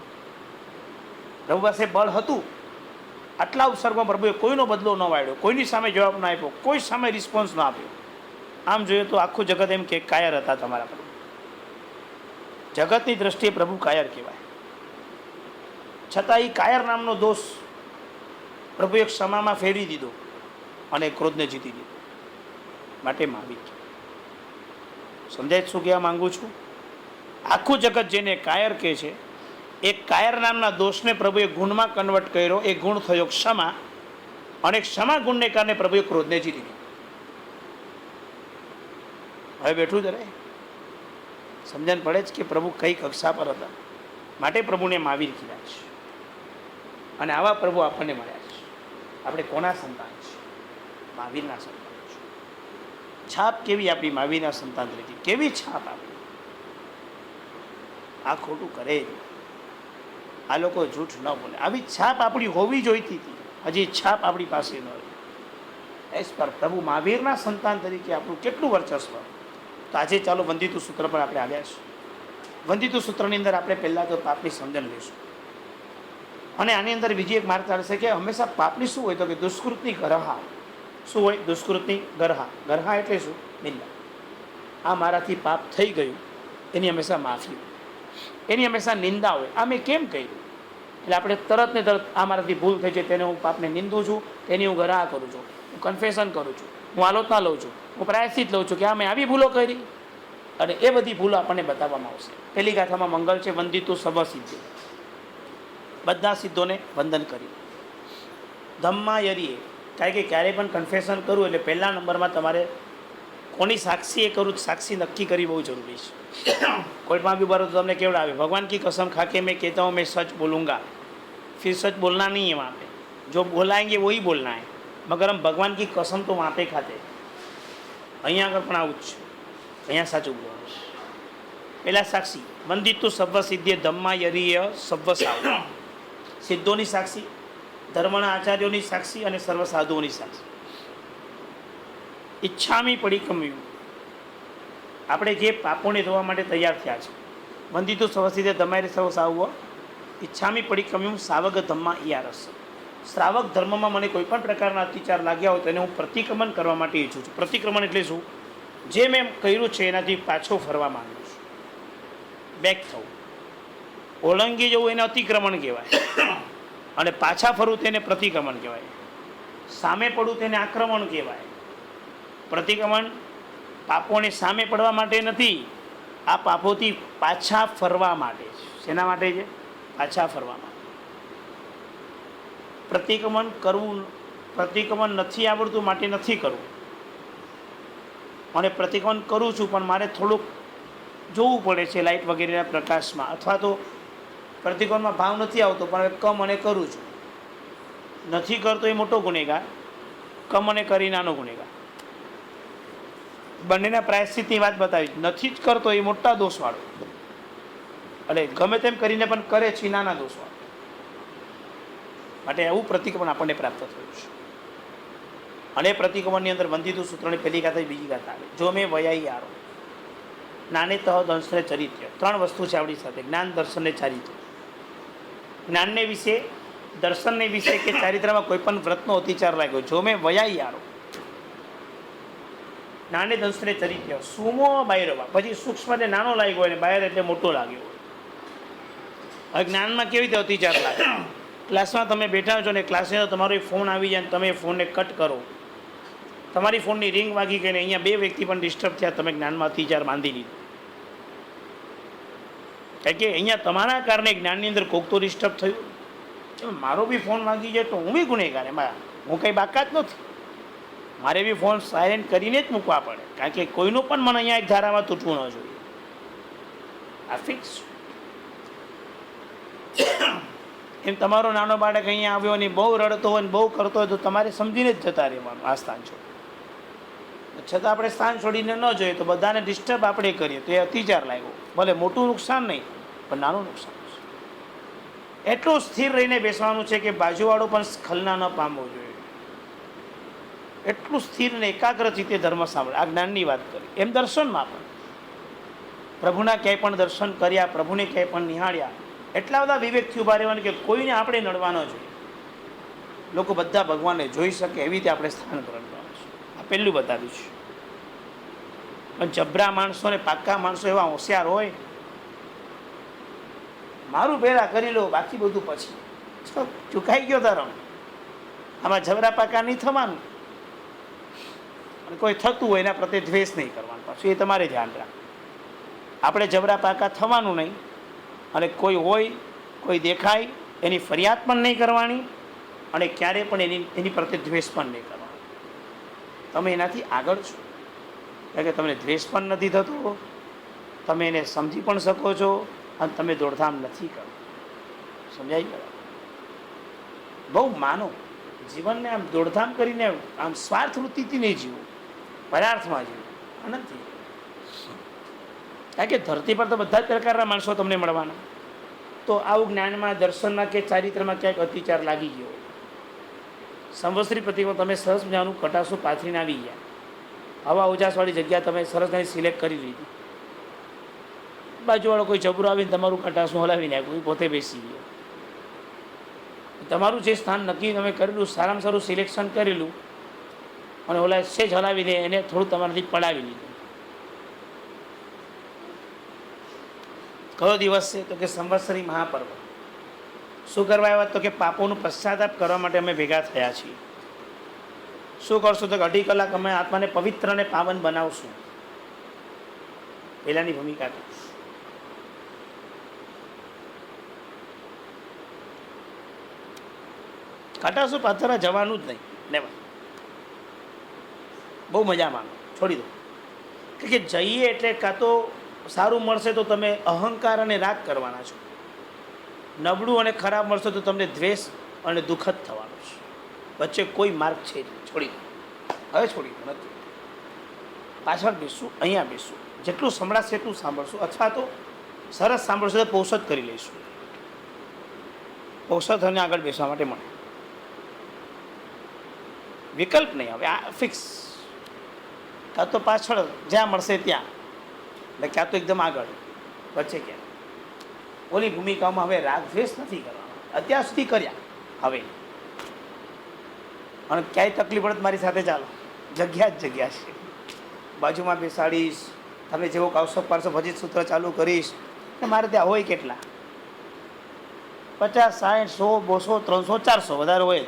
પ્રભુ પાસે બળ હતું, આટલા અવસરમાં પ્રભુએ કોઈનો બદલો ન વાળ્યો, કોઈની સામે જવાબ ન આપ્યો, કોઈ સામે રિસ્પોન્સ ન આપ્યો. આમ જોઈએ તો આખું જગત એમ કે કાયર હતા તમારા પ્રભુ. જગતની દ્રષ્ટિએ પ્રભુ કાયર કહેવાય. છતાં એ કાયર નામનો દોષ પ્રભુએ ક્ષમામાં ફેરવી દીધો અને ક્રોધને જીતી દીધો. માટે મહાવીર. સમજાય શું કહેવા માંગુ છું? આખું જગત જેને કાયર કહે છે, એ કાયર નામના દોષને પ્રભુએ ગુણમાં કન્વર્ટ કર્યો. એ ગુણ થયો ક્ષમા, અને ક્ષમા ગુણને કારણે પ્રભુએ ક્રોધને જીતી દીધો. હવે બેઠું જ રહે, સમજણ પડે છે કે પ્રભુ કઈ કક્ષા પર હતા. માટે પ્રભુને મહાવીર કીધા છે. અને આવા પ્રભુ આપણને મળ્યા છે. આપણે કોના સંતાન છે? મહાવીરના સંતાન છે. છાપ કેવી આપણી મહાવીરના સંતાન તરીકે? કેવી છાપ આપણી? આ ખોટું કરે જ, આ લોકો જૂઠ ન બોલે. આવી છાપ આપણી હોવી જોઈતી હતી. હજી છાપ આપણી પાસે ન રહી. એસ પર પ્રભુ મહાવીરના સંતાન તરીકે આપણું કેટલું વર્ચસ્વ. તો આજે ચાલો વંદિતુ સૂત્ર પર આપણે આવ્યા છીએ. વંદિતુ સૂત્રની અંદર આપણે પહેલાં તો પાપની સમજણ લઈશું. અને આની અંદર બીજી એક માર્ગ ચાલશે કે હંમેશા પાપની શું હોય? તો કે દુષ્કૃતની ગરહા. શું હોય? દુષ્કૃતની ગરહા. ગરહા એટલે શું? નિંદા. આ મારાથી પાપ થઈ ગયું, એની હંમેશા માફી હોય, એની હંમેશા નિંદા હોય. આ મેં કેમ કર્યું? એટલે આપણે તરત ને તરત આ મારાથી ભૂલ થઈ છે, તેને હું પાપને નિંદું છું, તેની હું ગરહા કરું છું, હું કન્ફેશન કરું છું, હું આલોચના લઉં છું, હું પ્રાયશ્ચિત લઉં છું કે આ મેં આવી ભૂલો કરી. અને એ બધી ભૂલો આપણને બતાવવામાં આવશે. પહેલી ગાથામાં મંગળ છે, વંદિતુ સર્વ સિદ્ધિ. બધા સિદ્ધોને વંદન કરી. ધમ્મા યરીએ, કારણ કે ક્યારેય પણ કન્ફેશન કરવું એટલે પહેલા નંબરમાં તમારે કોની સાક્ષી એ કરું, સાક્ષી નક્કી કરવી બહુ જરૂરી છે. કોર્ટમાં બી બરો તો તમને કેવડા આવે, ભગવાન કી कसम खा के मैं कहता हूँ मैं सच बोलूँगा, फिर सच बोलना नहीं है वहाँ पे, जो बोलाएंगे वही बोलना है, मगर हम भगवान की कसम तो वहाँ पे खाते. અહીંયા આગળ પણ આવું જ છે, અહીંયા સાચું બોલવાનું છે. પહેલાં સાક્ષી વંદિતુ સર્વ સિદ્ધિએ ધમ્મા યરીય સર્વ સાધુ. સિદ્ધોની સાક્ષી, ધર્મના આચાર્યોની સાક્ષી અને સર્વ સાધુઓની સાક્ષી. ઈચ્છામી પડિક્કમ્યું, આપણે જે પાપોને ધોવા માટે તૈયાર થયા છે. વંદિતુ સર્વ સિદ્ધિએ ધમ્માય સર્વ સાધુઓ ઈચ્છામી પડિક્કમ્યું સાવક ધમ્મા ઈયારસ. શ્રાવક ધર્મમાં મને કોઈ પણ પ્રકારના અત્યાચાર લાગ્યા હોય તો એને હું પ્રતિક્રમણ કરવા માટે ઈચ્છું છું. પ્રતિક્રમણ એટલે શું? જે મેં કર્યું છે એનાથી પાછો ફરવા માંગુ છું, બેક થવું. ઓળંગી જવું એને અતિક્રમણ કહેવાય, અને પાછા ફરવું તેને પ્રતિક્રમણ કહેવાય. સામે પડવું તેને આક્રમણ કહેવાય. પ્રતિક્રમણ પાપોની સામે પડવા માટે નથી, આ પાપોથી પાછા ફરવા માટે છે. શેના માટે છે? પાછા ફરવા માટે. પ્રતિક્રમણ કરવું, પ્રતિક્રમણ નથી આવડતું માટે નથી કરવું, અને પ્રતિક્રમણ કરું છું પણ મારે થોડુંક જોવું પડે છે લાઇટ વગેરેના પ્રકાશમાં, અથવા તો પ્રતિક્રમણમાં ભાવ નથી આવતો પણ હવે કમ અને કરું છું. નથી કરતો એ મોટો ગુનેગાર, કમ અને કરી નાનો ગુનેગાર. બંનેના પ્રાયશ્ચિતની વાત બતાવી. નથી જ કરતો એ મોટા દોષવાળો, અને ગમે તેમ કરીને પણ કરે છે નાના દોષવાળો. માટે એવું પ્રતિક્રમણ આપણને પ્રાપ્ત થયું છે. અને પ્રતિક્રમણની અંદર વંદિતું સૂત્રની પહેલી ગાથા બીજી ગાથા આવે. જો મેં વયાઈ આરો જ્ઞાને તહ દંશને ચરિત્ર. ત્રણ વસ્તુ છે આપણી સાથે: જ્ઞાન, દર્શન ને ચારિત્ર. જ્ઞાનને વિશે, દર્શનને વિશે કે ચારિત્રમાં કોઈ પણ વ્રતનો અતિચાર લાગ્યો. જો મેં વયાઈ આરો જ્ઞાને દંશને ચરિત્ર. સુમો બાયરવા, પછી સૂક્ષ્મ એટલે નાનો લાગ્યો હોય ને બાયર એટલે મોટો લાગ્યો હોય. હવે જ્ઞાનમાં કેવી રીતે અતિચાર લાગે? ક્લાસમાં તમે બેઠા છો ને ક્લાસની અંદર તમારો ફોન આવી જાય ને તમે ફોનને કટ કરો, તમારી ફોનની રિંગ વાગી ગઈ ને અહીંયા બે વ્યક્તિ પણ ડિસ્ટર્બ થયા, તમે જ્ઞાનમાં અતિચાર બાંધી લીધો. કારણ કે અહીંયા તમારા કારણે જ્ઞાનની અંદર કોક તો ડિસ્ટર્બ થયું. મારો બી ફોન વાગી જાય તો હું બી ગુનેગાર, એમાં હું કંઈ બાકાત નથી. મારે બી ફોન સાયલેન્ટ કરીને જ મૂકવા પડે, કારણ કે કોઈનું પણ મને અહીંયા એક ધારામાં તૂટવું ન જોઈએ. આ ફિક્સ. એમ તમારો નાનો બાળક અહીંયા આવ્યો ને બહુ રડતો હોય ને બહુ કરતો હોય તો તમારે સમજીને જ જતા રહેવાનું આ સ્થાન છોડી. છતાં આપણે સ્થાન છોડીને ન જોઈએ તો બધાને ડિસ્ટર્બ આપણે કરીએ તો એ અતિચાર લાગ્યો. ભલે મોટું નુકસાન નહીં પણ નાનું નુકસાન છે. એટલું સ્થિર રહીને બેસવાનું છે કે બાજુવાળો પણ સ્ખલના ન પામવો જોઈએ. એટલું સ્થિર ને એકાગ્ર ચિત્તે ધર્મ સાંભળે. આ જ્ઞાનની વાત કરી. એમ દર્શનમાં પણ પ્રભુના ક્યાંય પણ દર્શન કર્યા, પ્રભુને ક્યાંય પણ નિહાળ્યા, એટલા બધા વિવેકથી ઉભા રહેવાનું કે કોઈને આપણે નડવાનો જોઈએ. લોકો બધા ભગવાનને જોઈ શકે એવી રીતે આપણે સ્થાન ગ્રહણ કરવાનું છે. આ પહેલું બતાવ્યું છે. પણ જબરા માણસો ને પાક્કા માણસો એવા હોશિયાર હોય, મારું પહેલાં કરી લો બાકી બધું પછી, ચૂકાઈ ગયો ધર્મ. આમાં જબરા પાકા નહીં થવાનું, અને કોઈ થતું હોય એના પ્રત્યે દ્વેષ નહીં કરવાનો. પાછું એ તમારે ધ્યાન રાખવું. આપણે જબરા પાકા થવાનું નહીં, અને કોઈ હોય, કોઈ દેખાય એની ફરિયાદ પણ નહીં કરવાની, અને ક્યારે પણ એની પ્રત્યે દ્વેષ પણ નહીં કરવાનો. તમે એનાથી આગળ છો, કારણ કે તમને દ્વેષ પણ નથી થતો, તમે એને સમજી પણ શકો છો, અને તમે દોડધામ નથી કરો. સમજાય બરાબર? બહુ માનો જીવનને. આમ દોડધામ કરીને આમ સ્વાર્થ વૃત્તિથી નહીં જીવો, પરાર્થમાં જીવો, આનંદથી. કારણ કે ધરતી પર તો બધા જ પ્રકારના માણસો તમને મળવાના. તો આવું જ્ઞાનમાં, દર્શનમાં કે ચારિત્રમાં ક્યાંક અતિચાર લાગી ગયો, સંવત્સરી પ્રતિમાં તમે સરસ મજાનું કટાસું પાથરીને આવી ગયા, હવા ઉજાસવાળી જગ્યા તમે સરસ મજાની સિલેક્ટ કરી લીધી, બાજુવાળો કોઈ જબરો આવીને તમારું કટાસું હલાવી નાખ્યું, પોતે બેસી ગયો. તમારું જે સ્થાન નક્કી તમે કરેલું, સારામાં સારું સિલેક્શન કરેલું, અને ઓલા સેજ હલાવીને એને થોડું તમારાથી પડાવી લીધું. કયો દિવસ છે? તો કે સંવત્સરી મહાપર્વ. શું કરવા આવ્યા? તો કે પાપોનું પશ્ચાતાપ કરવા માટે અમે ભેગા થયા છીએ. શું કરશું? તો કે 2.5 કલાક અમે આત્માને પવિત્ર અને પાવન બનાવશું. પહેલાની ભૂમિકા. કટાસું પાથરવા જવાનું જ નહીં, લેવા બહુ મજા માનો, છોડી દો. કે જઈએ એટલે કાં તો સારું મળશે તો તમે અહંકાર અને રાગ કરવાના છો, નબળું અને ખરાબ મળશે તો તમને દ્વેષ અને દુઃખ જ થવાનું છે. વચ્ચે કોઈ માર્ગ છે જ. છોડી દો, હવે છોડી દો. નથી પાછળ બેસશું, અહીંયા બેસશું, જેટલું સંભળાશે એટલું સાંભળશું, અથવા તો સરસ સાંભળશે તો પૌષધ કરી લઈશું. પૌષધ અને આગળ બેસવા માટે મળે, વિકલ્પ નહીં. હવે આ ફિક્સ. કાં તો પાછળ જ્યાં મળશે ત્યાં, એટલે ક્યાં તો એકદમ આગળ, વચ્ચે ક્યાં. ઓલી ભૂમિકામાં હવે રાગ દ્વેષ નથી કરવાનો, અત્યાર સુધી કર્યા. હવે અને ક્યાંય તકલીફ પડે મારી સાથે ચાલો, જગ્યા જ જગ્યા છે, બાજુમાં બેસાડીશ, તમે જેવો કાવસો પાડશો ભજીત સૂત્ર ચાલુ કરીશ. કે મારે ત્યાં હોય કેટલા, 50, 60, 100, 200, 300, 400 વધારે હોય.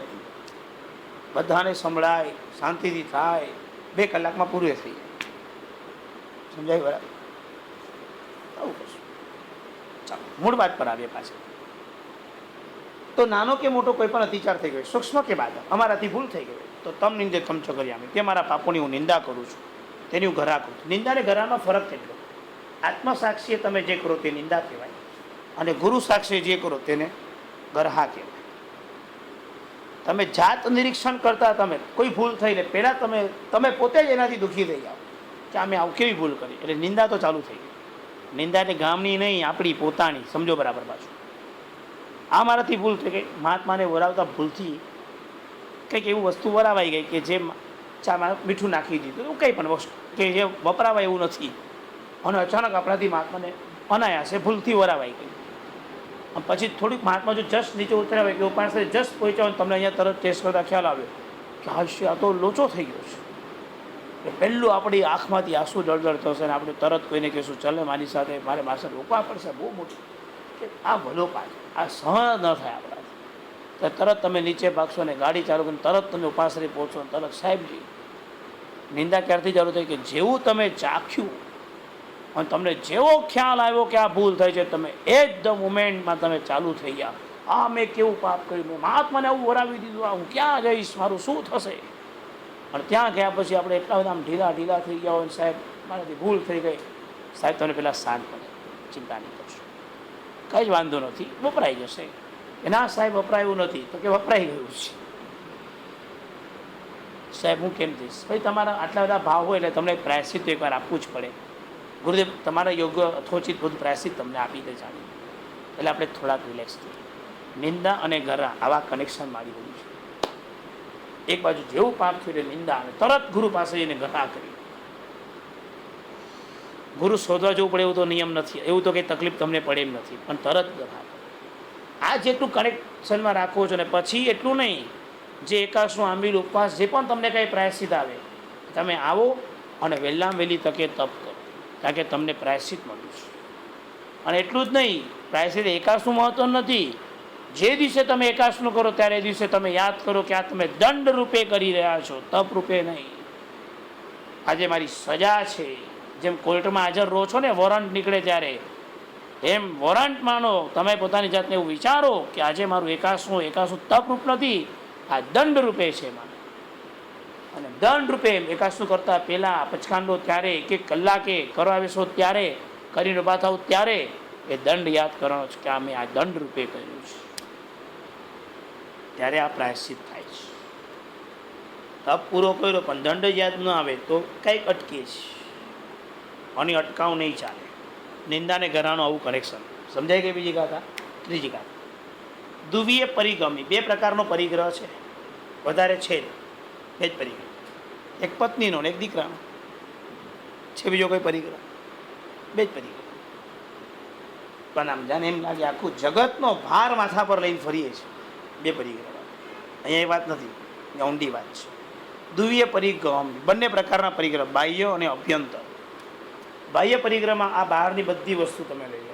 બધાને સંભળાય, શાંતિથી થાય, 2 કલાકમાં પૂરું થઈ જાય. સમજાય બરાબર? આવું કરશું. ચાલો મૂળ વાત પર આવીએ પાછળ. તો નાનો કે મોટો કોઈ પણ અતિચાર થઈ ગયો, સૂક્ષ્મ કે બાદ, અમારાથી ભૂલ થઈ ગઈ તો તમ નિંદે તમ ચ કર્યામિ, તે મારા પાપોની હું નિંદા કરું છું, તેની હું ગરા કરું છું. નિંદા અને ગરામાં ફરક કેટલો? આત્મસાક્ષીએ તમે જે કરો તે નિંદા કહેવાય, અને ગુરુ સાક્ષીએ જે કરો તેને ગરહા કહેવાય. તમે જાત નિરીક્ષણ કરતા તમે કોઈ ભૂલ થઈને પહેલાં તમે પોતે જ એનાથી દુઃખી થઈ જાઓ કે અમે આવું કેવી ભૂલ કરી, એટલે નિંદા તો ચાલુ થઈ ગઈ. નિંદા એટલે ગામની નહીં, આપણી પોતાની. સમજો બરાબર પાછું. આ મારાથી ભૂલ થઈ ગઈ. મહાત્માને વરાવતા ભૂલથી કંઈક એવું વસ્તુ વરાવાઈ ગઈ કે જે ચામાં મીઠું નાખી દીધું, એવું કંઈ પણ વસ્તુ કે જે વપરાવાય એવું નથી, અને અચાનક આપણાથી મહાત્માને અનાયાસે ભૂલથી વરાવાઈ ગઈ. પછી થોડીક મહાત્મા જો જસ્ટ નીચે ઉતર્યા હોય કે ઉપર જસ્ટ પહોંચ્યા તમને અહીંયા તરત ટેસ્ટ કરતા ખ્યાલ આવ્યો કે હાશ્ય આ તો લોચો થઈ ગયો છે, એ પહેલું આપણી આંખમાંથી આંસુ જળજળ થશે ને આપણે તરત કોઈને કહીશું ચાલે મારી સાથે મારે પાસે રોકવા પડશે બહુ મોટું, કે આ ભલો પાછ આ સહન ન થાય આપણાથી. તો તરત તમે નીચે ભાગશો ને ગાડી ચાલુ કરીને તરત તમે ઉપાસરી પહોંચો ને તરત સાહેબજી. નિંદા ક્યારથી ચાલુ થઈ કે જેવું તમે ચાખ્યું અને તમને જેવો ખ્યાલ આવ્યો કે આ ભૂલ થઈ છે, તમે એ જ ધ મુમેન્ટમાં તમે ચાલુ થઈ ગયા. આ મેં કેવું પાપ કર્યું, મેં મહાત્માને આવું વરાવી દીધું, આ હું ક્યાં જઈશ, મારું શું થશે? અને ત્યાં ગયા પછી આપણે એટલા બધા આમ ઢીલા થઈ ગયા હોય, સાહેબ મારાથી ભૂલ થઈ ગઈ. સાહેબ તમને પહેલાં શાંત પડે, ચિંતા નહીં કરશો, કંઈ જ વાંધો નથી, વપરાઈ જશે. કે ના સાહેબ વપરાયું નથી, તો કે વપરાઈ ગયું છે. સાહેબ હું કેમ દઈશ? ભાઈ તમારા આટલા બધા ભાવ હોય એટલે તમને પ્રાયશ્ચિત તો એકવાર આપવું જ પડે. ગુરુદેવ તમારા યોગ્ય અથોચિત બધું પ્રાયશ્ચિત તમને આપી દે જાણી, એટલે આપણે થોડાક રિલેક્સ થઈએ. નિંદા અને ગરા આવા કનેક્શન મારી રહ્યું છે. એક બાજુ જેવું પાપ થયું એટલે નિંદા અને તરત ગુરુ પાસે જઈને ગરા કરી. ગુરુ શોધવા જવું પડે એવું તો નિયમ નથી, એવું તો કંઈ તકલીફ તમને પડે એમ નથી, પણ તરત ગરા. આ જેટલું કનેક્શનમાં રાખો છો ને પછી એટલું નહીં, જે એકાશનું આંબીલ ઉપવાસ જે પણ તમને કંઈ પ્રાયશ્ચિત આવે તમે આવો અને વહેલામાં વહેલી તકે તપ કરો, કારણ કે તમને પ્રાયશ્ચિત મળ્યું છે. અને એટલું જ નહીં, પ્રાયશ્ચિત એકાશનું મહત્વ નથી. જે દિવસે તમે એકાશનું કરો ત્યારે એ દિવસે તમે યાદ કરો કે આ તમે દંડ રૂપે કરી રહ્યા છો, તપ રૂપે નહીં. આજે મારી સજા છે. જેમ કોર્ટમાં હાજર રહો છો ને વોરંટ નીકળે ત્યારે, એમ વોરંટ માનો. તમે પોતાની જાતને એવું વિચારો કે આજે મારું એકાશનું તપ રૂપ નથી, આ દંડ રૂપે છે મારે. અને દંડ રૂપે એકાશનું કરતાં પહેલાં પચકાંડો ત્યારે, એક કલાકે કરવા બેસો ત્યારે, કરીને ઊભા થાવ ત્યારે એ દંડ યાદ કરવાનો છે કે આ મેં આ દંડ રૂપે કર્યું છે. ત્યારે આ પ્રાયશ્ચિત થાય છે. તપ પૂરો કર્યો પણ દંડ યાદ ન આવે તો કંઈક અટકે છે, અને અટકાવ નહીં ચાલે. નિંદાને ગરાનું આવું કનેક્શન સમજાય ગઈ. બીજી ગાથા, ત્રીજી ગાથા. દુવીય પરિગમી. 2 પ્રકારનો પરિગ્રહ છે, વધારે છે 2 જ પરિગ્રહ. એક પત્નીનો ને એક દીકરાનો છે. બીજો કોઈ પરિગ્રહ? 2 જ પરિગ્રહ. પણ આમ જાણે એમ લાગે આખું જગતનો ભાર માથા પર લઈને ફરીએ છીએ. 2 પરિગ્રહ. અહીંયા એ વાત નથી, ઊંડી વાત છે. દુવીય પરિગ્રહ, બંને પ્રકારના પરિગ્રહ, બાહ્ય અને અભ્યંતર. બાહ્ય પરિગ્રહમાં આ બહારની બધી વસ્તુ તમે લઈ લો,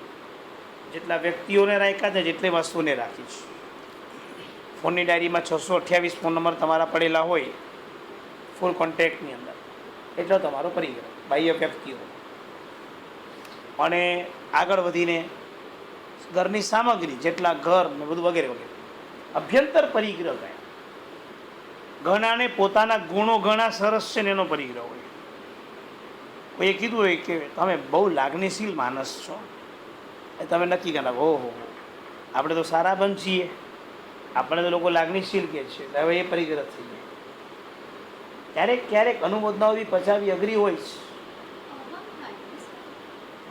જેટલા વ્યક્તિઓને રાખ્યા છે જેટલી વસ્તુને રાખી છે. ફોનની ડાયરીમાં 628 ફોન નંબર તમારા પડેલા હોય ફૂલ કોન્ટેક્ટની અંદર, એટલો તમારો પરિગ્રહ બાહ્ય વ્યક્તિઓ. અને આગળ વધીને ઘરની સામગ્રી, જેટલા ઘર ને બધું વગેરે વગેરે. અભ્યંતર પરિગ્રહ કયા? ઘણાને પોતાના ગુણો ઘણા સરસ છે ને એનો પરિગ્રહ હોય. કોઈએ કીધું હોય કે તમે બહુ લાગણીશીલ માણસ છો, એ તમે નક્કી કરતા ઓહો આપણે તો સારા પણ છીએ, આપણે તો લોકો લાગણીશીલ કે છે, હવે એ પરિગ્રહ થઈ જાય. ક્યારેક ક્યારેક અનુમોદનાઓ બી પચાવી અઘરી હોય છે.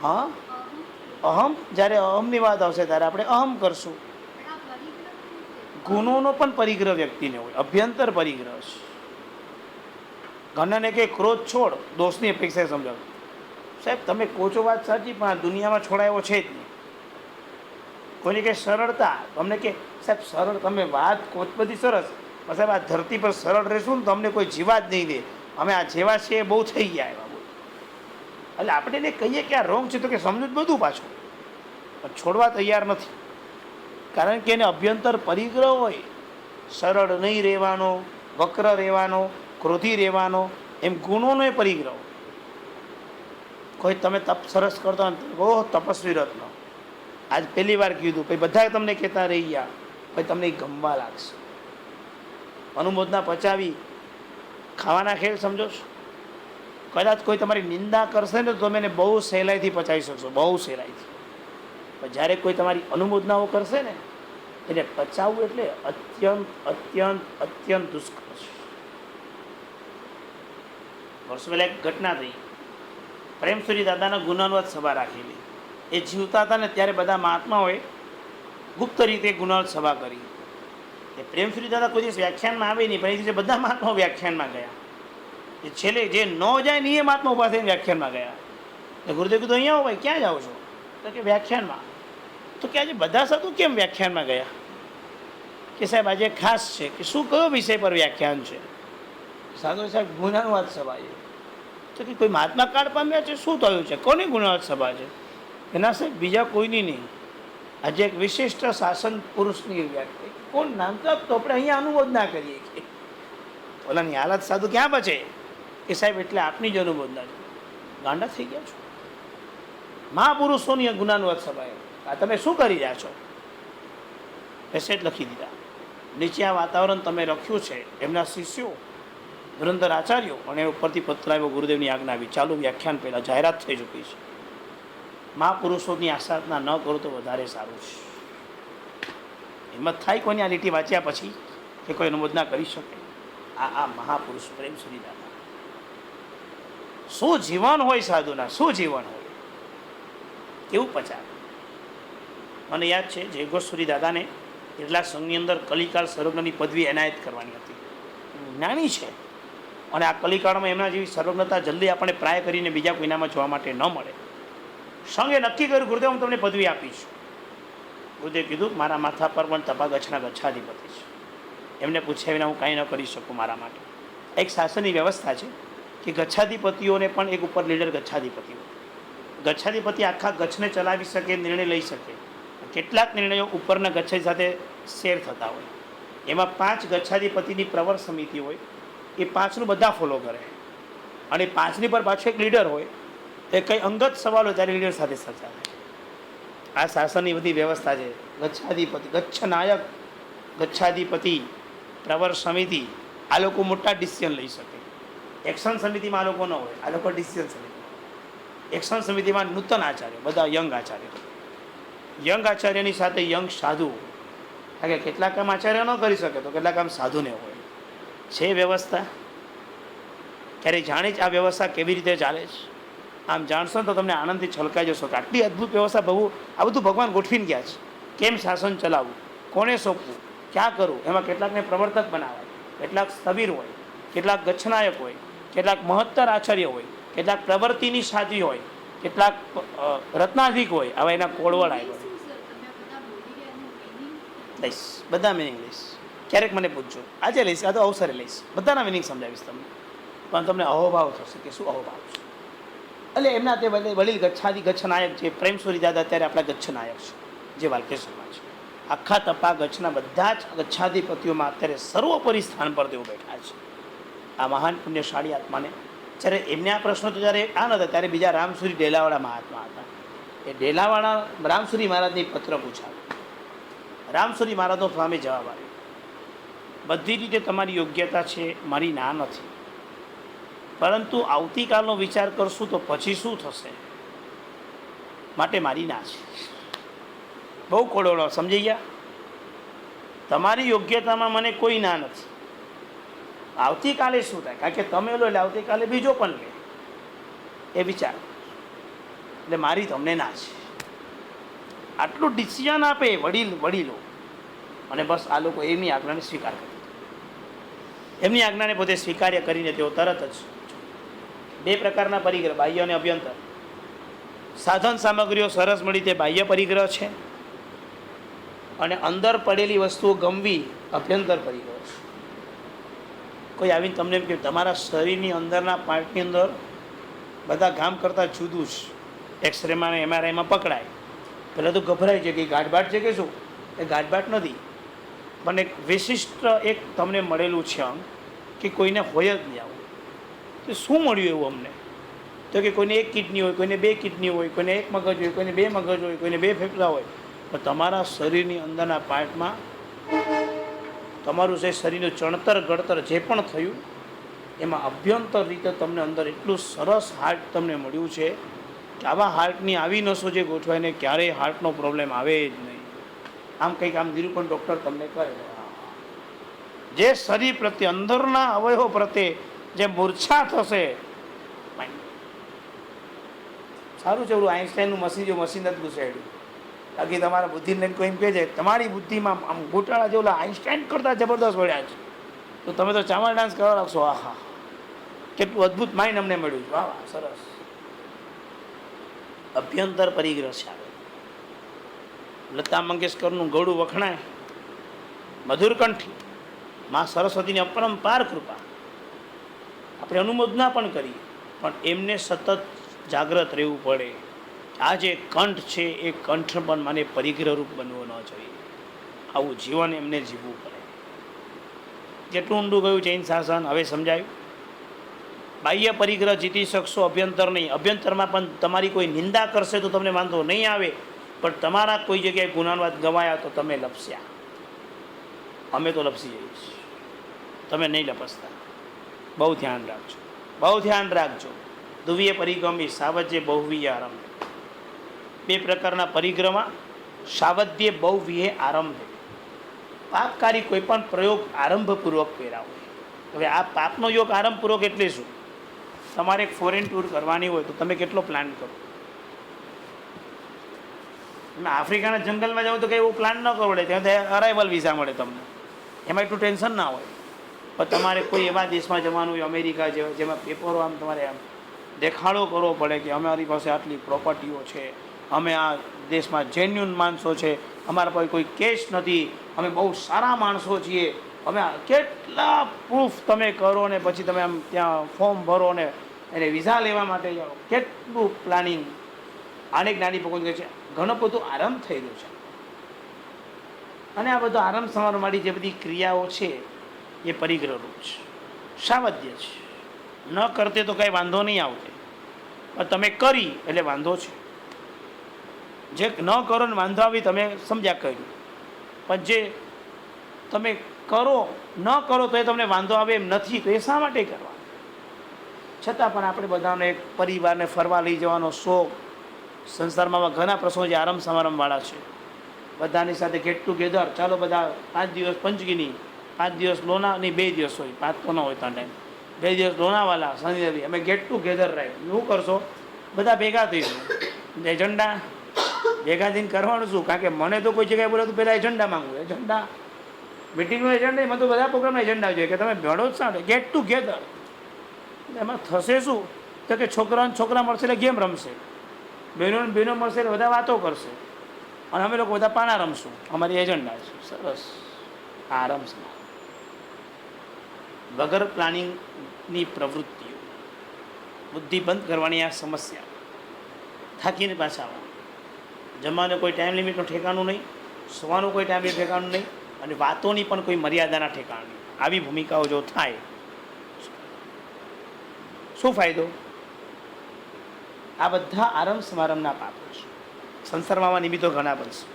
હા, અહમ, જ્યારે અહમની વાત આવશે ત્યારે આપણે અહમ કરશું. ગુણોનો પણ પરિગ્રહ વ્યક્તિને હોય, અભ્યંતર પરિગ્રહ છે. ઘણાને કે ક્રોધ છોડ, દોષની અપેક્ષાએ સમજાવો. સાહેબ તમે કહો છો વાત સાચી, પણ આ દુનિયામાં છોડાયો છે જ નહીં. કોઈને કે સરળતા, તમને કે સાહેબ સરળ, તમે વાત કોચ બધી સરસ, પણ સાહેબ આ ધરતી પર સરળ રહેશું ને તો અમને કોઈ જીવા જ નહીં દે, અમે આ જેવા છે એ બહુ થઈ ગયા એવા બોલ. એટલે આપણે એને કહીએ કે આ રોંગ છે તો કે સમજુ જ બધું પાછું, પણ છોડવા તૈયાર નથી. કારણ કે એને અભ્યંતર પરિગ્રહ હોય. સરળ નહીં રહેવાનો, વક્ર રહેવાનો, ક્રોધી રહેવાનો, એમ ગુણોનો પરિગ્રહ. કોઈ તમે તપ સરસ કરતો ઓહ તપસ્વી રત્ન, આજ પહેલી વાર કીધું, પછી બધા તમને કહેતા રહી ગયા, પછી તમને ગમવા લાગશે. અનુમોદના પચાવી ખાવાના ખેલ સમજો છો. કદાચ કોઈ તમારી નિંદા કરશે ને તો તમે એને બહુ સહેલાઈથી પચાવી શકશો, બહુ સહેલાઈથી. પણ જ્યારે કોઈ તમારી અનુમોદનાઓ કરશે ને એને પચાવવું એટલે અત્યંત અત્યંત અત્યંત દુષ્કર છે. વર્ષો પહેલાં એક ઘટના થઈ. પ્રેમસુરી દાદાના ગુનાનવાદ સભા રાખેલી. એ જીવતા હતા ને ત્યારે બધા મહાત્માઓએ ગુપ્ત રીતે ગુનાનવાદ સભા કરી. એ પ્રેમસુરી દાદા કોઈ દિવસ વ્યાખ્યાનમાં આવે નહીં, પણ એ દિવસે બધા મહાત્માઓ વ્યાખ્યાનમાં ગયા. એ છેલ્લે જે ન જાય ને એ મહાત્મા ઉભા થઈને વ્યાખ્યાનમાં ગયા. એટલે ગુરુદેવ કીધું અહીંયા આવો ભાઈ, ક્યાં જાઓ છો? તો કે વ્યાખ્યાનમાં. તો કે આજે બધા સાધુ કેમ વ્યાખ્યાનમાં ગયા? કે સાહેબ આજે ખાસ છે. કે શું કયો વિષય પર વ્યાખ્યાન છે? સાધુ સાહેબ ગુનાનવાદ સભા છે. તો કે કોઈ મહાત્મા કાર્ડ પામ્યા છે? શું થયું છે? કોની ગુનાનવાદ સભા છે? એના સાહેબ બીજા કોઈની નહીં, આજે એક વિશિષ્ટ શાસન પુરુષની વ્યાખ્યા. કોણ નામ તો આપણે અહીંયા અનુમોદના કરીએ કે ઓલાની હાલત સાધુ ક્યાં બચે? કે સાહેબ એટલે આપની જ અનુમોદના છે. ગાંડા થઈ ગયા છો. મહાપુરુષોની ગુનાનવાદ સભાએ આ તમે શું કરી રહ્યા છો? પેસેટ લખી દીધા. નીચે આ વાતાવરણ તમે લખ્યું છે એમના શિષ્યો ધુરંધર આચાર્યો, અને ઉપરથી પત્ર આવ્યો ગુરુદેવની આજ્ઞા આવી. ચાલુ વ્યાખ્યાન પહેલાં જાહેરાત થઈ ચૂકી છે. મહાપુરુષોની આસાધના ન કરો તો વધારે સારું છે. હિંમત થાય કોઈની આ લીટી વાંચ્યા પછી કે કોઈ અનુમોદના કરી શકે? આ મહાપુરુષ પ્રેમસુરી દાદા, શું જીવન હોય સાધુના, શું જીવન હોય, કેવું પચાર. મને યાદ છે જયઘોષસુરી દાદાને કેટલાક સંઘની અંદર કલિકાળ સર્વજ્ઞની પદવી એનાયત કરવાની હતી. જ્ઞાની છે, અને આ કલિકાળમાં એમના જેવી સર્વજ્ઞતા જલ્દી આપણે પ્રાય કરીને બીજા કોઈનામાં જોવા માટે ન મળે. સંઘે નક્કી કર્યું ગુરુદેવ હું તમને પદવી આપીશ. ગુરુદેવ કીધું મારા માથા પર પણ તપાગચ્છના ગચ્છાધિપતિ છે, એમને પૂછ્યા વિના હું કાંઈ ન કરી શકું મારા માટે. એક શાસનની વ્યવસ્થા છે કે ગચ્છાધિપતિઓને પણ એક ઉપર લીડર ગચ્છાધિપતિ હોય. ગચ્છાધિપતિ આખા ગચ્છને ચલાવી શકે, નિર્ણય લઈ શકે. કેટલાક નિર્ણયો ઉપરના ગચ્છાધિ સાથે શેર થતા હોય. એમાં 5 ગચ્છાધિપતિની પ્રવર સમિતિ હોય, એ 5નું બધા ફોલો કરે, અને 5ની પર પાછું એક લીડર હોય. એ કંઈ અંગત સવાલ હોય ત્યારે લીડર સાથે ચર્ચા થાય. આ શાસનની બધી વ્યવસ્થા છે. ગચ્છાધિપતિ, ગચ્છનાયક, ગચ્છાધિપતિ, પ્રવર સમિતિ, આ લોકો મોટા ડિસિઝન લઈ શકે. એક્શન સમિતિમાં આ લોકો ન હોય, આ લોકો ડિસિઝન સમિતિ. એક્શન સમિતિમાં નૂતન આચાર્ય, બધા યંગ આચાર્ય. યંગ આચાર્યની સાથે યંગ સાધુ, કારણ કે કેટલાક કામ આચાર્ય ન કરી શકે તો કેટલાક કામ સાધુને હોય. છે વ્યવસ્થા. ક્યારે જાણી જ આ વ્યવસ્થા કેવી રીતે ચાલે છે. આમ જાણશો ને તો તમને આનંદથી છલકાઈ જશો કે આટલી અદ્ભુત વ્યવસ્થા બહુ આ બધું ભગવાન ગોઠવીને ગયા છે. કેમ શાસન ચલાવવું, કોને સોંપવું, ક્યાં કરવું. એમાં કેટલાકને પ્રવર્તક બનાવાય, કેટલાક સ્થવિર હોય, કેટલાક ગચ્છનાયક હોય, કેટલાક મહત્તર આચાર્ય હોય, કેટલાક પ્રવૃત્તિની સાધી હોય, કેટલાક રત્નાધિક હોય. હવે એના કોળવડ આવ્યો લઈશ, બધા મિનિંગ લઈશ. ક્યારેક મને પૂછજો, આજે લઈશ, આ તો અવસરે લઈશ. બધાના મિનિંગ સમજાવીશ તમને, પણ તમને અહોભાવ થશે કે શું અહોભાવ છે. એટલે એમના તે વડીલ ગચ્છનાયક છે પ્રેમસુરી દાદા, અત્યારે આપણા ગચ્છનાયક છે જે વાલકેશ્વરમાં છે. આખા તપા ગચ્છના બધા જ ગચ્છાધિપતિઓમાં અત્યારે સર્વોપરી સ્થાન પર તેઓ બેઠા છે. આ મહાન પુણ્યશાળી આત્માને જ્યારે એમને આ પ્રશ્નો તો જ્યારે આ નહોતા ત્યારે બીજા રામસુરી ડેલાવાળા મહાત્મા હતા. એ ડેલાવાળા રામસુરી મહારાજને પત્ર પૂછાવ્યો. રામસુરી મહારાજનો સ્વામી જવાબ આવ્યો, બધી રીતે તમારી યોગ્યતા છે, મારી ના નથી, પરંતુ આવતીકાલનો વિચાર કરશું તો પછી શું થશે, માટે મારી ના છે. બહુ કોળોળો સમજી ગયા. તમારી યોગ્યતામાં મને કોઈ ના નથી. આવતીકાલે શું થાય, કારણ કે તમે લો એટલે આવતીકાલે બીજો પણ લે, એ વિચાર. એટલે મારી તમને ના છે. આટલું ડિસિઝન આપે વડીલો, અને બસ આ લોકો એમની આજ્ઞાને સ્વીકાર કરે. એમની આજ્ઞાને પોતે સ્વીકાર્ય કરીને તેઓ તરત જ 2 પ્રકારના પરિગ્રહ, બાહ્ય અને અભ્યંતર. સાધન સામગ્રીઓ સરસ મળી તે બાહ્ય પરિગ્રહ છે, અને અંદર પડેલી વસ્તુઓ ગમવી અભ્યંતર પરિગ્રહ છે. કોઈ આવીને તમને એમ કે તમારા શરીરની અંદરના પાર્ટની અંદર બધા કામ કરતાં જુદું જ એક્સરેમાં અને MRIમાં પકડાય, પહેલાં તો ગભરાય છે કે ગાંઠબાટ છે કે શું. એ ગાંઠબાટ નથી, પણ એક વિશિષ્ટ એક તમને મળેલું છે અંગ કે કોઈને હોય જ નહીં આવું. તો શું મળ્યું એવું અમને? તો કે કોઈને એક કિડની હોય, કોઈને બે કિડની હોય, કોઈને એક મગજ હોય, કોઈને બે મગજ હોય, કોઈને બે ફેફડા હોય. પણ તમારા શરીરની અંદરના પાર્ટમાં તમારું જે શરીરનું ચણતર ગળતર જે પણ થયું એમાં અભ્યંતર રીતે તમને અંદર એટલું સરસ હાર્ટ તમને મળ્યું છે કે આવા હાર્ટની આવી નસો જે ગોઠવાઈને ક્યારેય હાર્ટનો પ્રોબ્લેમ આવે જ નહીં. આમ કંઈક આમ નિરૂપણ ડૉક્ટર તમને કરે. જે શરીર પ્રત્યે અંદરના અવયવો પ્રત્યે જે મૂર્છા થશે, સારું છે. ઓલું આઈન્સ્ટાઈનનું મશીન જો મશીન નથી ઘુસાડ્યું. બાકી તમારા બુદ્ધિને કોઈ એમ કહે છે તમારી બુદ્ધિમાં આમ ગોટાળા જેવું આઈન્સ્ટાઈન કરતાં જબરદસ્ત મળ્યા છે, તો તમે તો ચામર ડાન્સ કરવા લાગશો. આહા, કેટલું અદ્ભુત માઇન્ડ અમને મળ્યું છે. વાહ વાહ, સરસ. અભ્યંતર પરિગ્રહ છે. લતા મંગેશકરનું ગળું વખણાય, મધુરકંઠી, મા સરસ્વતીની અપરંપાર કૃપા. આપણે અનુમોદના પણ કરીએ, પણ એમને સતત જાગ્રત રહેવું પડે. આ જે કંઠ છે એ કંઠ પણ મને પરિગ્રહરૂપ બનવો ન જોઈએ. આવું જીવન એમને જીવવું પડે. જેટલું ઊંડું ગયું જૈન શાસન હવે સમજાયું. બાહ્ય પરિગ્રહ જીતી શકશો, અભ્યંતર નહીં. અભ્યંતરમાં પણ તમારી કોઈ નિંદા કરશે તો તમને વાંધો નહીં આવે, પણ તમારા કોઈ જગ્યાએ ગુનાનવાદ ગવાયા તો તમે લપસ્યા. અમે તો લપસી જઈએ છીએ, તમે નહીં લપસતા. બહુ ધ્યાન રાખજો, બહુ ધ્યાન રાખજો. ધ્રુવીય પરિક્રમી સાવજ્ય બહુવીય આરંભ. બે પ્રકારના પરિક્રમા, સાવધ્ય બહુવીય આરંભ. પાપકારી કોઈ પણ પ્રયોગ આરંભપૂર્વક પહેરાવો. હવે આ પાપનો યોગ આરંભપૂર્વક એટલે શું? તમારે એક ફોરેન ટૂર કરવાની હોય તો તમે કેટલો પ્લાન કરો? તમે આફ્રિકાના જંગલમાં જાઓ તો કંઈ એવું પ્લાન ન કરવો પડે, ત્યાં અરાઇવલ વિઝા મળે તમને, એમાં એટલું ટેન્શન ના હોય. પણ તમારે કોઈ એવા દેશમાં જવાનું હોય, અમેરિકા જેમાં પેપરો આમ તમારે આમ દેખાડો કરવો પડે કે અમારી પાસે આટલી પ્રોપર્ટીઓ છે, અમે આ દેશમાં જેન્યુન માણસો છે, અમારા પાસે કોઈ કેસ નથી, અમે બહુ સારા માણસો છીએ, અમે કેટલા પ્રૂફ તમે કરો ને પછી તમે આમ ત્યાં ફોર્મ ભરો ને એને વિઝા લેવા માટે જાઓ. કેટલું પ્લાનિંગ. અનેક નાની પકડ કહે છે ઘણો બધું આરામ થઈ રહ્યો છે. અને આ બધું આરામ સમારવા માટે જે બધી ક્રિયાઓ છે એ પરિગ્રહરૂપ છે, સાવધ્ય છે. ન કરતે તો કાંઈ વાંધો નહીં આવતે, પણ તમે કરી એટલે વાંધો છે. જે ન કરો ને વાંધો આવી તમે સમજ્યા કર્યું, પણ જે તમે કરો ન કરો તો એ તમને વાંધો આવે એમ નથી, તો એ શા માટે કરવા? છતાં પણ આપણે બધાને એક પરિવારને ફરવા લઈ જવાનો શોખ. સંસારમાં ઘણા પ્રસંગો જે આરામ સમારંભવાળા છે, બધાની સાથે ગેટ ટુગેધર. ચાલો બધા 5 દિવસ પંચગીની, 5 દિવસ લોના, નહીં 2 દિવસ હોય, 5 તો ન હોય ત્યાં ટાઈમ, 2 દિવસ લોનાવાલા, શનિ રવિ અમે ગેટ ટુગેધર રાખ્યું. શું કરશો? બધા ભેગા થઈશું. એજન્ડા ભેગા થઈને કરવાનું શું? કારણ કે મને તો કોઈ જગ્યાએ બોલે તો પહેલાં એજન્ડા માંગવું. એજન્ડા મિટિંગનો એજન્ડા, એમાં તો બધા પ્રોગ્રામના એજન્ડા જોઈએ કે તમે ભેળો જ સાંભળે ગેટ ટુગેધર. એમાં થશે શું? તો કે છોકરાને છોકરા મળશે એટલે ગેમ રમશે, બહેનોને બહેનો મળશે એટલે બધા વાતો કરશે, અને અમે લોકો બધા પાના રમશું. અમારી એજન્ડા છે. સરસ. આરામ સમારંભ વગર પ્લાનિંગની પ્રવૃત્તિઓ, બુદ્ધિ બંધ કરવાની આ સમસ્યા. થાકીને પાછા આવવાનું. જમવાનું કોઈ ટાઈમ લિમિટનું ઠેકાણું નહીં, સુવાનું કોઈ ટાઈમ લિમિટ ઠેકાણું નહીં, અને વાતોની પણ કોઈ મર્યાદાના ઠેકાણ નહીં. આવી ભૂમિકાઓ જો થાય શું ફાયદો? આ બધા આરંભ સમારંભના પાપો છે. સંસારમાં નિમિત્તો ઘણા બનશે.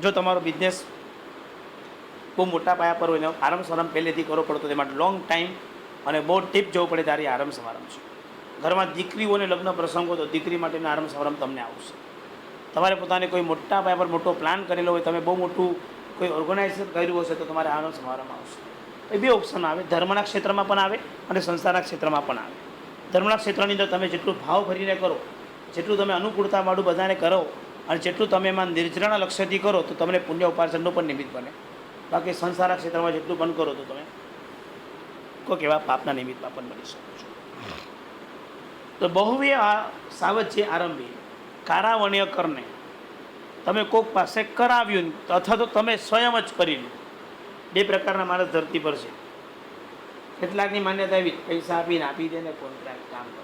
જો તમારો બિઝનેસ બહુ મોટા પાયા પર હોય ને આરંભ સમારંભ પહેલેથી કરવો પડતો, તેમાં લોંગ ટાઈમ અને બહુ ટીપ જવું પડે ત્યારે આરંભ સમારંભ છે. ઘરમાં દીકરીઓને લગ્ન પ્રસંગો તો દીકરી માટેના આરંભ સમારંભ તમને આવશે. તમારે પોતાને કોઈ મોટા પાયા પર મોટો પ્લાન કરેલો હોય, તમે બહુ મોટું કોઈ ઓર્ગેનાઇઝેશન કર્યું હશે તો તમારે આરંભ સમારંભ આવશે. એ બે ઓપ્શન આવે, ધર્મના ક્ષેત્રમાં પણ આવે અને સંસારના ક્ષેત્રમાં પણ આવે. ધર્મના ક્ષેત્રની અંદર તમે જેટલું ભાવ ભરીને કરો, જેટલું તમે અનુકૂળતાવાળું બધાને કરો, અને જેટલું તમે એમાં નિર્જણા લક્ષ્યથી કરો તો તમને પુણ્ય ઉપાર્જનનું પણ નિમિત્ત બને. બાકી સંસારના ક્ષેત્રમાં જેટલું પણ કરો તો તમે કોઈક એવા પાપના નિમિત્તમાં પણ બની શકો છો. તો બહુવીય સાવજ્ય આરંભી કારાવણ્ય કરને તમે કોઈક પાસે કરાવ્યું અથવા તો તમે સ્વયં જ કરી લો. બે પ્રકારના માણસ ધરતી પર છે. કેટલાકની માન્યતા એવી પૈસા આપીને આપી દે ને કોન્ટ્રાક્ટ કામ કરો,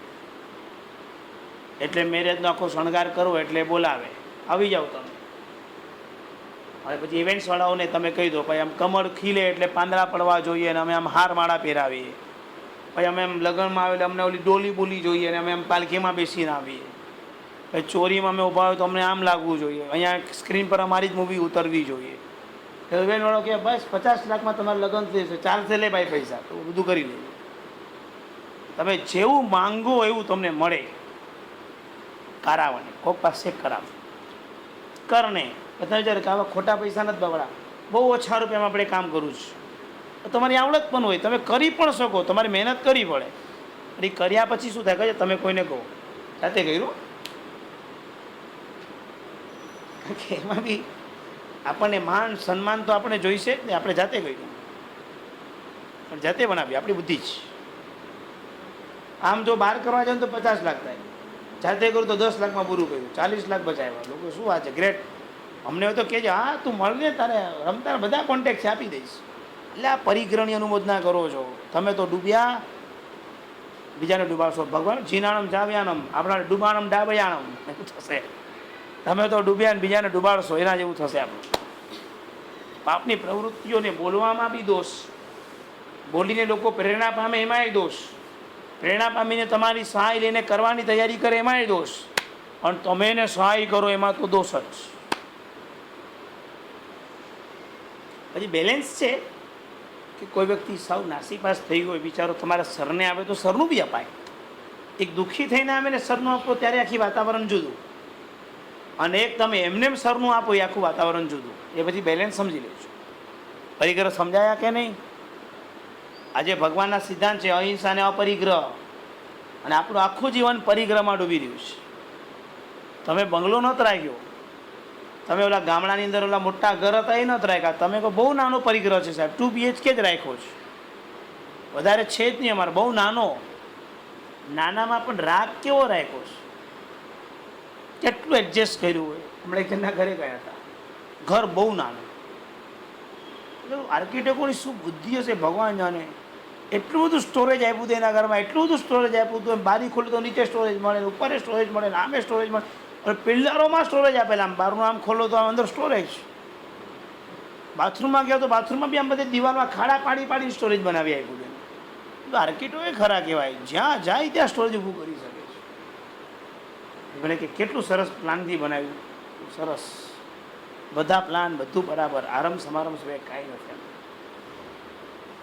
એટલે મેરેજનો આખો શણગાર કરવો એટલે બોલાવે આવી જાઓ તમે. અને પછી ઇવેન્ટ્સવાળાઓને તમે કહી દો ભાઈ આમ કમળ ખીલે એટલે પાંદડા પડવા જોઈએ અને અમે આમ હાર માળા પહેરાવીએ. પછી અમે એમ લગ્નમાં આવેલા અમને ઓલી ડોલી બોલી જોઈએ અને અમે એમ પાલખીમાં બેસીને આવીએ. પછી ચોરીમાં અમે ઊભા હોય તો અમને આમ લાગવું જોઈએ, અહીંયા સ્ક્રીન પર અમારી જ મૂવી ઉતરવી જોઈએ. બેનવાળો કે બસ 50 લાખમાં તમારા લગ્ન થઈ જશે, ચાલશે લે ભાઈ પૈસા, તો બધું કરી લેજો. તમે જેવું માંગો એવું તમને મળે. કરાવવાની કોક પાસે કરાવ કરને બધા વિચારે કે આવા ખોટા પૈસા નથી બગડા, બહુ ઓછા રૂપિયામાં આપણે કામ કરવું છે. તમારી આવડત પણ હોય, તમે કરી પણ શકો, તમારી મહેનત કરવી પડે. અને કર્યા પછી શું થાય કે તમે કોઈને કહો જાતે કર્યું, કે એમાં બી આપણને માન સન્માન તો આપણે જોઈશે જ ને. આપણે જાતે કર્યું પણ જાતે બનાવી આપણી બુદ્ધિ જ. આમ જો બહાર કરવા જાય તો 50 લાખ થાય, જાતે કરું તો 10 લાખમાં પૂરું કર્યું, 40 લાખ બચાવ્યા. લોકો શું વાત છે, ગ્રેટ. અમને હોય તો કહેજે, હા તું મળને, તારે રમતા બધા કોન્ટેક્ટ છે આપી દઈશ. એટલે આ પરિગ્રહની અનુમોદના કરો છો. તમે તો ડૂબ્યા, બીજાને ડૂબાડશો. ભગવાન જીનાણમ જાવ્યાનમ, આપણા ડૂબાણમ ડાબયાણમ એવું થશે. તમે તો ડૂબ્યા ને બીજાને ડૂબાડશો, એના જેવું થશે આપણું. પાપની પ્રવૃત્તિઓને બોલવામાં બી દોષ, બોલીને લોકો પ્રેરણા પામે એમાંય દોષ, પ્રેરણા પામીને તમારી સહાય લઈને કરવાની તૈયારી કરે એમાંય દોષ, અને તમે એને સહાય કરો એમાં તો દોષ જ. પછી બેલેન્સ છે કે કોઈ વ્યક્તિ સાવ નાસીપાસ થઈ હોય બિચારો, તમારા સરને આવે તો સરનું બી અપાય. એક દુઃખી થઈને આવે ને સરનું આપો ત્યારે આખી વાતાવરણ જુદું, અને એક તમે એમને સરનું આપો એ આખું વાતાવરણ જુદું. એ પછી બેલેન્સ સમજી લેજો. પરિગ્રહ સમજાયા કે નહીં? આજે ભગવાનના સિદ્ધાંત છે અહિંસા અને અપરિગ્રહ, અને આપણું આખું જીવન પરિગ્રહમાં ડૂબી રહ્યું છે. તમે બંગલો નહોતો રાખ્યો, તમે ઓલા ગામડાની અંદર ઓલા મોટા ઘર હતા એ નહોતા રાખ્યા, તમે કહો બહુ નાનો પરિગ્રહ છે સાહેબ, 2 BHK જ રાખ્યો છે, વધારે છે જ નહીં અમારે, બહુ નાનો. નાનામાં પણ રાગ કેવો રાખ્યો છે, કેટલું એડજસ્ટ કર્યું હોય. હમણાં એકના ઘરે ગયા હતા, ઘર બહુ નાનું. આર્કિટેક્ટોની શું બુદ્ધિ હશે ભગવાન જાણે. એટલું બધું સ્ટોરેજ આપ્યું હતું એના ઘરમાં, એટલું બધું સ્ટોરેજ આપ્યું હતું. બારી ખોલી તો નીચે સ્ટોરેજ મળે, ઉપર સ્ટોરેજ મળે, આમે સ્ટોરેજ મળે, અને પિલ્લરોમાં સ્ટોરેજ આપેલા. આમ બહારનું આમ ખોલો તો આમ અંદર સ્ટોરેજ. બાથરૂમમાં ગયો તો બાથરૂમમાં બી આમ બધી દિવાલમાં ખાડા પાડી પાડીને સ્ટોરેજ બનાવી આપ્યું છે. તો આર્કિટેક્ટો એ ખરા કહેવાય, જ્યાં જાય ત્યાં સ્ટોરેજ ઊભું કરી શકે છે. ભલે કે કેટલું સરસ પ્લાનથી બનાવ્યું, સરસ બધા પ્લાન, બધું બરાબર, આરંભ સમારંભ સિવાય કાંઈ નથી.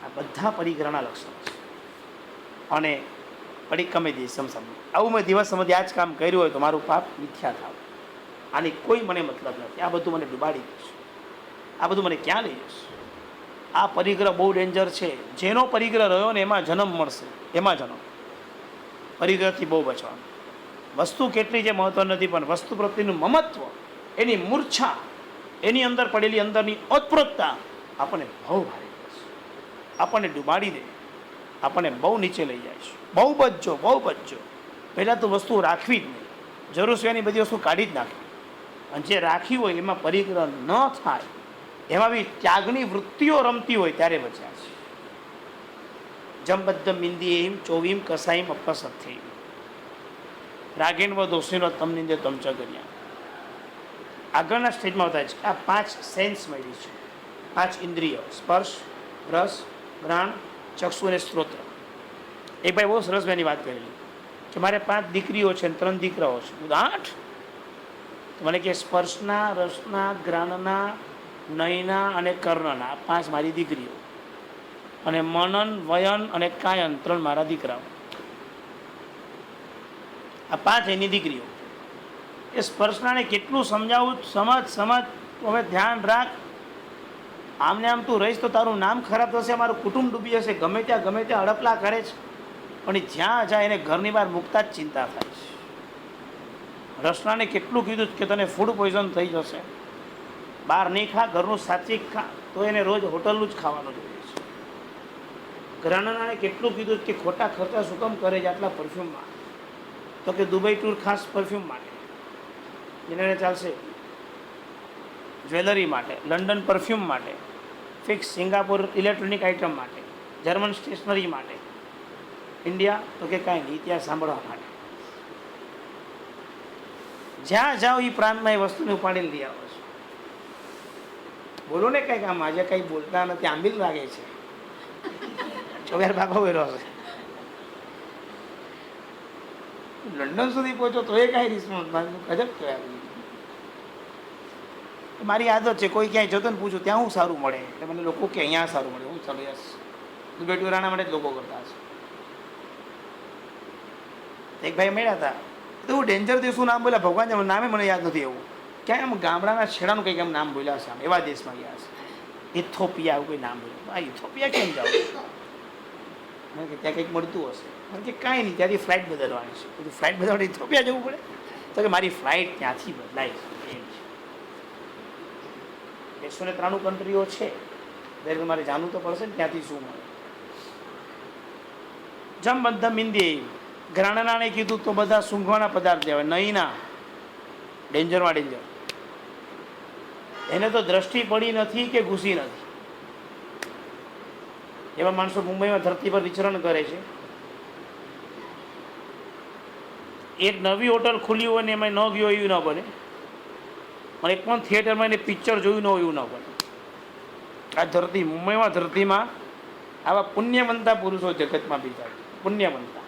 આ બધા પરિગ્રહના લક્ષણો છે. અને પરિક્રમે દિવસમ સમય, આવું મેં દિવસ સમજ આ જ કામ કર્યું હોય તો મારું પાપ મિથ્યા થાવ, આની કોઈ મને મતલબ નથી, આ બધું મને ડૂબાડી જશે, આ બધું મને ક્યાં લઈ જશે. આ પરિગ્રહ બહુ ડેન્જર છે. જેનો પરિગ્રહ રહ્યો ને એમાં જન્મ મળશે, એમાં જન્મ. પરિગ્રહથી બહુ બચવાનું. વસ્તુ કેટલી છે મહત્વ નથી, પણ વસ્તુ પ્રત્યેનું મમત્વ, એની મૂર્છા, એની અંદર પડેલી અંદરની ઓતપ્રોતતા આપણને બહુ ભારે કરશે, આપણને ડૂબાડી દે, આપણને બહુ નીચે લઈ જાય છે. બહુ બચજો, બહુ બચજો. પહેલાં તો વસ્તુ રાખવી જ નહીં, જરૂર સિવાયની બધી વસ્તુ કાઢી જ નાખવી. અને જે રાખી હોય એમાં પરિગ્રહ ન થાય, એમાં બી ત્યાગની વૃત્તિઓ રમતી હોય ત્યારે બચ્યા છે. જમબદ્ધ મિંદીમ ચોવીમ કસાઈમ અપસથ્થેય રાગેન્વ દોષીનો તમ નિંદે તમ ચ કર્યા. આગળના સ્ટેજમાં બતાવે છે કે આ 5 સેન્સ મળી છે, 5 ઇન્દ્રિયો: સ્પર્શ, રસ, ઘ્રાણ, ચક્ષુ અને સ્ત્રોત્ર. એક ભાઈ બહુ સરસ મેં વાત કરેલી કે મારે 5 દીકરીઓ છે અને 3 દીકરાઓ છે. 8. તો મને કે સ્પર્શના, રસના, ઘ્રાણના, નયના અને કર્ણના 5 મારી દીકરીઓ, અને મનન, વયન અને કાયન 3 મારા દીકરાઓ. આ 5 એની દીકરીઓ. એ સ્પર્શનાને કેટલું સમજાવું, સમજ. હવે ધ્યાન રાખ, આમને આમ તું રહીશ તો તારું નામ ખરાબ થશે, મારું કુટુંબ ડૂબી જશે. ગમે ત્યાં અડપલા કરે છે, પણ જ્યાં જાય એને ઘરની બહાર મૂકતા જ ચિંતા થાય છે. રસનાને કેટલું કીધું કે તને ફૂડ પોઈઝન થઈ જશે, બહાર નહીં ખા, ઘરનું સાત્વિક ખા, તો એને રોજ હોટલનું જ ખાવાનું જોઈએ છે. ઘરાણાને કેટલું કીધું કે ખોટા ખર્ચા શું કામ કરે છે આટલા પરફ્યુમમાં, તો કે દુબઈ ટૂર ખાસ પરફ્યુમ માટે, એને ચાલશે. જ્વેલરી માટે, લંડન પરફ્યુમ માટે, ફિક્સ સિંગાપુર ઇલેક્ટ્રોનિક આઇટમ માટે, જર્મન સ્ટેશનરી માટે. ઇન્ડિયા તો કે કાંઈ નહીં, ઇતિહાસ સાંભળવા માટે. જ્યાં જાઓ એ પ્રાંતમાં એ વસ્તુને ઉપાડીને લઈ આવો છો. બોલો ને કંઈક, આમ આજે કંઈ બોલતા નથી, આંબીલ લાગે છે. ચોવ્યાર બાબા વેરો છે. લંડન સુધી પહોંચો તો એ કાંઈ રિસ્પોન્સ મારું ગજબ કહેવાય. મારી આદત છે, કોઈ ક્યાંય જતો ને પૂછું ત્યાં હું સારું મળે એટલે મને લોકો કે અહીંયા સારું મળે, હું ચાલો યસ બેટું રાણા માટે જ લોકો કરતા હશે. એક ભાઈ મળ્યા હતા તો હું ડેન્જર દેશનું નામ બોલ્યા, ભગવાન નામે મને યાદ નથી. એવું ક્યાંય આમ ગામડાના છેડાનું કંઈક આમ નામ બોલ્યા છે, આમ એવા દેશમાં ગયા છે. ઇથોપિયા એવું કોઈ નામ બોલ્યું. આ ઇથોપિયા કેમ જાવ? મને કે ત્યાં કંઈક મળતું હશે. મને કે કાંઈ નહીં, ત્યાંથી ફ્લાઇટ બદલવાની છે. બધું ફ્લાઇટ બદલવા ઇથોપિયા જવું પડે? તો કે મારી ફ્લાઇટ ત્યાંથી બદલાય છે. એમ છે 193 કન્ટ્રીઓ છે, દરેક મારે જાણવું તો પડશે ને ત્યાંથી શું મળે. જમ બધા મિંદી ગ્રાણાને કીધું તો બધા સૂંઘવાના પદાર્થ લેવાય, નહીં ના ડેન્જરમાં ડેન્જર. એને તો દ્રષ્ટિ પડી નથી કે ઘૂસી નથી. એવા માણસો મુંબઈમાં ધરતી પર વિચરણ કરે છે. એક નવી હોટલ ખુલી હોય ને એમાં ન ગયો એવું ન બને, અને એક પણ થિયેટરમાં એને પિક્ચર જોયું ન હોય એવું ન બને. આ ધરતી મુંબઈમાં ધરતીમાં આવા પુણ્યવંતા પુરુષો જગતમાં બીજા પુણ્યવંતા.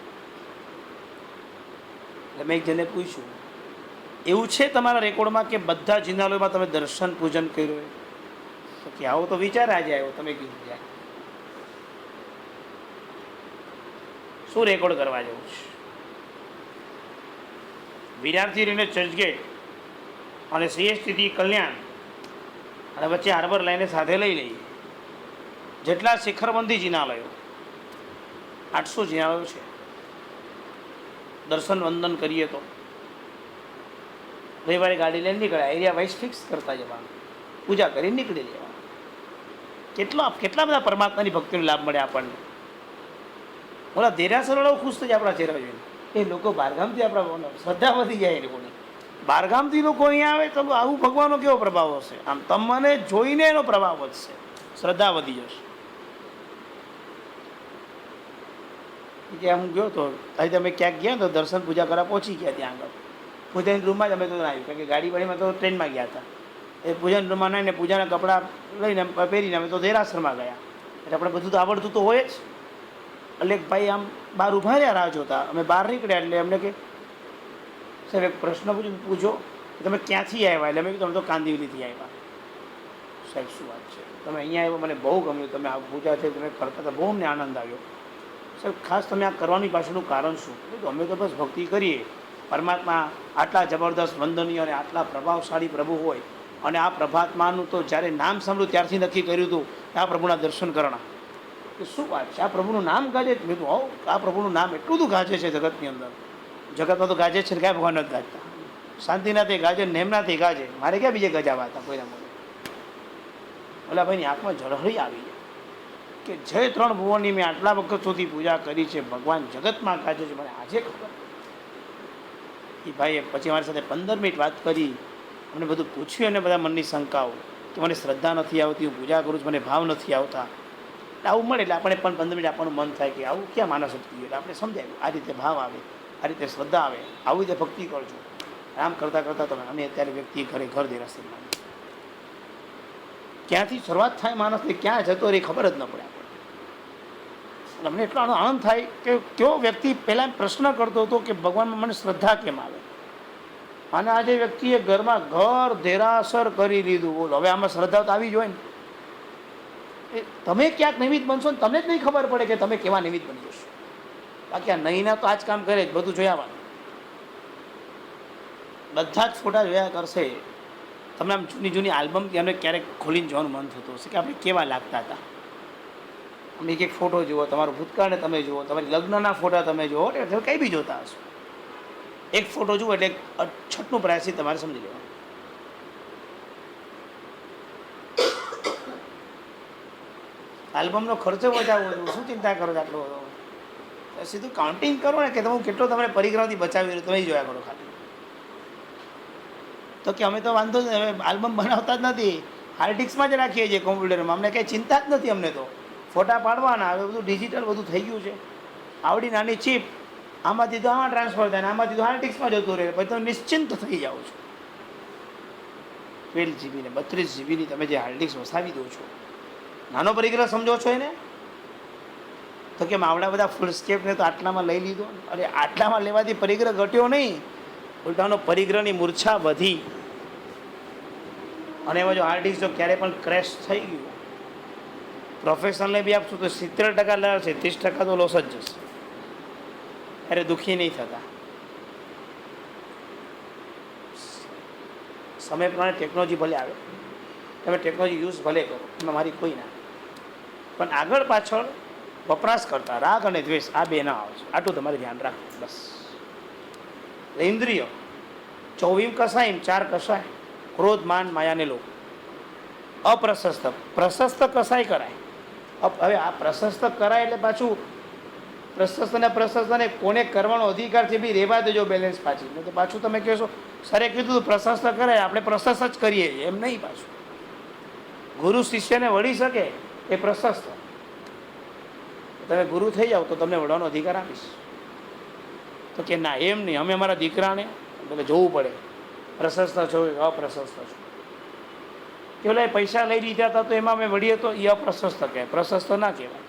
એટલે મેં એક જણે પૂછ્યું, એવું છે તમારા રેકોર્ડમાં કે બધા જિનાલયોમાં તમે દર્શન પૂજન કર્યું હોય? તો કે આવો તો વિચાર આજે આવ્યો, તમે કીધું જાય શું રેકોર્ડ કરવા જવું છે? વિરારથી રહીને ચર્ચગેટ અને સીએસટીથી કલ્યાણ અને વચ્ચે હાર્બર લાઈને સાથે લઈ લઈએ, જેટલા શિખરબંધી જિનાલયો 800 જિનાલયો છે. દર્શન વંદન કરીએ તો રવિવારે ગાડી લઈને નીકળ્યા, એરિયા વાઇઝ ફિક્સ કરતા જવાનું, પૂજા કરીને નીકળી જવાનું. કેટલા બધા પરમાત્માની ભક્તિનો લાભ મળે આપણને. ઓલા દેરાસરો ખુશ થઈ જાય આપણા ચહેરા જોઈને. એ લોકો બહારગામથી આપણા શ્રદ્ધા વધી જાય. એ લોકોની બહારગામથી લોકો અહીંયા આવે તો આવું ભગવાનનો કેવો પ્રભાવ હશે? આમ તમને જોઈને એનો પ્રભાવ વધશે, શ્રદ્ધા વધી જશે. ત્યાં હું ગયો તો અહીં તમે ક્યાંક ગયા તો દર્શન પૂજા કરવા પહોંચી ગયા. ત્યાં આગળ પૂજાની રૂમમાં જ અમે તો આવ્યું, કારણ કે ગાડી વાડીમાં તો ટ્રેનમાં ગયા હતા. એ પૂજાની રૂમમાં નાઈને પૂજાના કપડાં લઈને પહેરીને અમે તો દેરાસરમાં ગયા. એટલે આપણે બધું તો આવડતું તો હોય જ. એટલે એક ભાઈ આમ બહાર ઊભા રહ્યા રાહ જોતા. અમે બહાર નીકળ્યા એટલે અમને કે સાહેબ એક પ્રશ્ન પૂછો તમે ક્યાંથી આવ્યા? એટલે મેં કીધું અમે તો કાંદિવલીથી આવ્યા. સાહેબ શું વાત છે, તમે અહીંયા આવ્યો, મને બહુ ગમ્યું, તમે આ પૂજા છે તમે કરતા હતા, બહુ અમને આનંદ આવ્યો. સાહેબ ખાસ તમે આ કરવાની પાછળનું કારણ શું? અમે તો બસ ભક્તિ કરીએ. પરમાત્મા આટલા જબરદસ્ત વંદનીય અને આટલા પ્રભાવશાળી પ્રભુ હોય, અને આ પ્રભાત્માનું તો જ્યારે નામ સાંભળ્યું ત્યારથી નક્કી કર્યું હતું આ પ્રભુના દર્શન કરવાના. કે શું વાત છે, આ પ્રભુનું નામ ગાજે? મેં તો આવો આ પ્રભુનું નામ એટલું બધું ગાજે છે જગતની અંદર. જગતમાં તો ગાજે છે ને ક્યાં ભગવાન નથી ગાજતા. શાંતિનાથી ગાજે, નેમનાથી ગાજે, મારે ક્યાં બીજે ગજાવા હતા કોઈના મોડે. ઓલા ભાઈની આંખમાં ઝળહળી આવી જાય કે જે 3 ભુવનની મેં આટલા વખત સુધી પૂજા કરી છે, ભગવાન જગતમાં ગાજે છે, મને આજે ખબર. એ ભાઈએ પછી મારી સાથે 15 મિનિટ વાત કરી, મને બધું પૂછ્યું, અને બધા મનની શંકાઓ કે મને શ્રદ્ધા નથી આવતી, હું પૂજા કરું છું, મને ભાવ નથી આવતા. આવું મળે એટલે આપણે પણ 15 મિનિટ આપણનું મન થાય કે આવું ક્યાં માનસ શક્તિ. એટલે આપણે સમજાયું આ રીતે ભાવ આવે, આ રીતે શ્રદ્ધા આવે, આવી રીતે ભક્તિ કરજો. આમ કરતાં કરતાં તમે અમે અત્યારે વ્યક્તિ ઘર દેરાસરમાં ક્યાંથી શરૂઆત થાય માણસને ક્યાં જતો રહે ખબર જ ન પડે આપણે. અમને એટલો આનંદ થાય કે કયો વ્યક્તિ પહેલાં પ્રશ્ન કરતો હતો કે ભગવાનમાં મને શ્રદ્ધા કેમ આવે, અને આજે વ્યક્તિએ ઘરમાં ઘર દેરાસર કરી લીધું. બોલો હવે આમાં શ્રદ્ધા તો આવી જ હોય ને. તમે ક્યાંક નિમિત્ત બનશો ને તમને જ નહીં ખબર પડે કે તમે કેવા નિમિત્ત બની જશો. બાકી આ નહીંના તો આ જ કામ કરે જ, બધું જોયા બધા જ ફોટા જોયા કરશે. તમને આમ જૂની આલ્બમથી અમને ક્યારેક ખોલીને જોવાનું મન થતું હશે કે આપણે કેવા લાગતા હતા. અમે એક ફોટો જુઓ, તમારો ભૂતકાળને તમે જુઓ, તમારી લગ્નના ફોટા તમે જુઓ, એટલે કંઈ બી જોતા હશો. એક ફોટો જુઓ એટલે 6નું પ્રાયશ્ચિત તમારે સમજી લેવાનું. આલ્બમનો ખર્ચો બચાવવો, શું ચિંતા કરો છો આટલો બધો? સીધું કાઉન્ટિંગ કરો ને કે તમે કેટલો તમને પરિગ્રહથી બચાવી રહ્યો તમે જોયા કરો ખાલી. તો કે અમે તો વાંધો જ હવે આલ્બમ બનાવતા જ નથી, હાર્ડ ડિસ્કમાં જ રાખીએ છીએ કોમ્પ્યુટરમાં, અમને કંઈ ચિંતા જ નથી. અમને તો ફોટા પાડવાના, હવે બધું ડિજિટલ બધું થઈ ગયું છે. આવડી નાની ચીપ આમાંથી તો આમાં ટ્રાન્સફર થાય ને આમાંથી તો હાર્ડ ડિસ્કમાં જતું રહે, પછી તમે નિશ્ચિંત થઈ જાઓ છો. 12 GB ને 32 GBની તમે જે હાર્ડ ડિસ્ક વસાવી દો છો, નાનો પરિગ્રહ સમજો છો એને? તો કેમ આવડા બધા ફૂલ સ્કેપને તો આટલામાં લઈ લીધો? અરે આટલામાં લેવાથી પરિગ્રહ ઘટ્યો નહીં, ઉલટાનો પરિગ્રહની મૂર્છા વધી. અને એમાં જો હાર્ડ ડિસ્ક જો ક્યારેય પણ ક્રેશ થઈ ગયું, પ્રોફેશનલને બી આપશું તો 70% લાવ છે, 30% તો લોસ જ જશે. અરે દુઃખી નહીં થતા. સમય પ્રમાણે ટેકનોલોજી ભલે આવે, તમે ટેકનોલોજી યુઝ ભલે કરો, એમાં મારી કોઈ ના, પણ આગળ પાછળ વપરાશ કરતા રાગ અને દ્વેષ આ બે ના આવે છે. આટલું તમારે ધ્યાન રાખવું બસ. ઇન્દ્રિયો 24 કસાય, 4 કસાય: ક્રોધ, માન, માયાને લોભ. અપ્રશસ્ત, પ્રશસ્ત કસાય કરાય. હવે આ પ્રશસ્ત કરાય એટલે પાછું પ્રશસ્તને કોને કરવાનો અધિકાર છે બી રહેવા દેજો બેલેન્સ પાછી. નહીં તો પાછું તમે કહેશો સરે કીધું પ્રશસ્ત કરાય, આપણે પ્રશસ્ત જ કરીએ એમ નહીં. પાછું ગુરુ શિષ્યને વળી શકે એ પ્રશસ્ત. તમે ગુરુ થઈ જાઓ તો તમને વળવાનો અધિકાર આપીશ. તો કે ના એમ નહીં, અમે અમારા દીકરાને એટલે જોવું પડે પ્રશસ્ત છો અપ્રશસ્ત છો. કે ઓલા પૈસા લઈ લીધા હતા તો એમાં અમે વળીએ તો એ અપ્રશસ્ત કહેવાય, પ્રશસ્ત ના કહેવાય.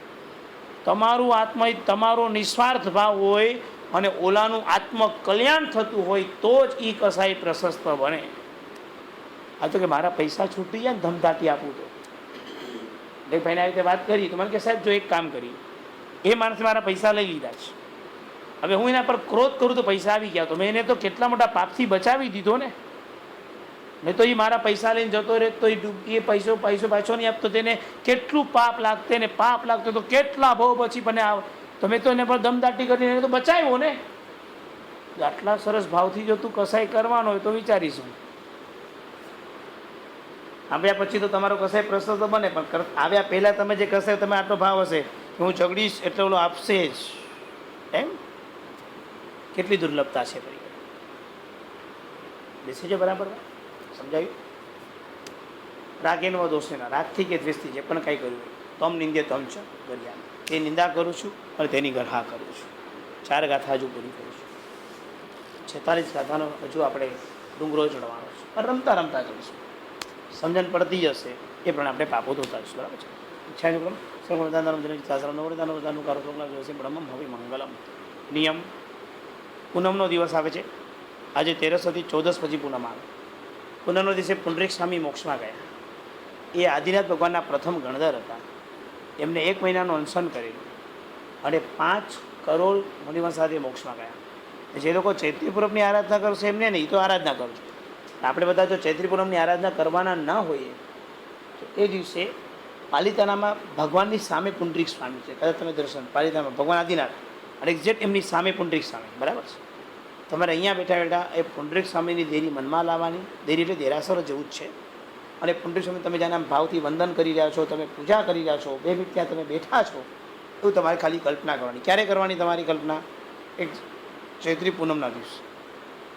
તમારું આત્મા તમારો નિસ્વાર્થ ભાવ હોય અને ઓલાનું આત્મ કલ્યાણ થતું હોય તો જ એ કસાય પ્રશસ્ત બને. આ તો કે મારા પૈસા છૂટી જાય ને ધમધાટી આપું તો એક ભાઈને આવી રીતે વાત કરી તો મને કે સાહેબ જો એક કામ કરી, એ માણસે મારા પૈસા લઈ લીધા છે, હવે હું એના પર ક્રોધ કરું તો પૈસા આવી ગયા, તો મેં એને તો કેટલા મોટા પાપથી બચાવી દીધો ને. નહીં તો એ મારા પૈસા લઈને જતો રહે તો એ પૈસો પાછો નહીં આપતો, તેને કેટલું પાપ લાગતે ને પાપ લાગતો તો કેટલા બહુ પછી પણ તો મેં તો એને પર દમદાટી કરીને એને તો બચાવ્યો ને. આટલા સરસ ભાવથી જો તું કસાઈ કરવાનો હોય તો વિચારીશું. આવ્યા પછી તો તમારો કસાઈ પ્રશસ્ત બને, પણ આવ્યા પહેલાં તમે જે કસાય તમે આટલો ભાવ હશે કે હું ઝઘડીશ એટલે ઓલો આપશે જ, એમ કેટલી દુર્લભતા છે ભાઈ. બેસી છે બરાબર, સમજાયું? રાગ એનો દોષ ના, રાગથી કે દ્વેષથી જે પણ કાંઈ કર્યું તમ નિંદે તમ છે ગરિયા, એ નિંદા કરું છું અને તેની ગરહા કરું છું. 4 ગાથા હજુ પૂરી કરું છું. 46 ગાથાનો હજુ આપણે ડુંગરો ચડવાનો છે, પણ રમતા રમતા જઈશું. સમજણ પડતી જશે એ પણ આપણે પાપો ધોતા જઈશું. બરાબર છે? ઈચ્છા બ્રહ્મ હવે મંગલમ. નિયમ: પૂનમનો દિવસ આવે છે આજે, 13 થી 14 પછી પૂનમ આવે. પૂનમનો દિવસે પુંડરીક સ્વામી મોક્ષમાં ગયા. એ આદિનાથ ભગવાનના પ્રથમ ગણધર હતા. એમને 1 મહિનાનું અનશન કરેલું અને 5 કરોડ મુનિવંશ સાથે મોક્ષમાં ગયા. જે લોકો ચૈત્રી પૂનમની આરાધના કરશે એમને નહીં તો આરાધના કરજો. આપણે બધા જો ચૈત્રી પૂનમની આરાધના કરવાના ન હોઈએ તો એ દિવસે પાલિતાણામાં ભગવાનની સામે પુંડરીક સ્વામી છે. કદાચ તમે દર્શન પાલિતાણામાં ભગવાન આદિનાથ અને એક્ઝેક્ટ એમની સામે પુંડરીક સ્વામી, બરાબર છે? તમારે અહીંયા બેઠા બેઠા એ પુંડરીક સ્વામીની દેરી મનમાં લાવવાની. દેરી એટલે દેરાસર જેવું જ છે. અને પુંડરીક સ્વામી તમે જાણે આમ ભાવથી વંદન કરી રહ્યા છો, તમે પૂજા કરી રહ્યા છો, બે મિનિટ ત્યાં તમે બેઠા છો, એવું તમારે ખાલી કલ્પના કરવાની. ક્યારે કરવાની તમારી કલ્પના? એક ચૈત્રી પૂનમના દિવસ.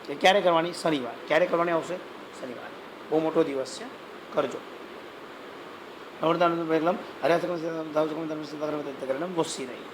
એ ક્યારે કરવાની? શનિવાર. ક્યારે કરવાની આવશે? શનિવાર. બહુ મોટો દિવસ છે, કરજો. નવરદાન એકલમ હર્યાસકમ વોસી રહી.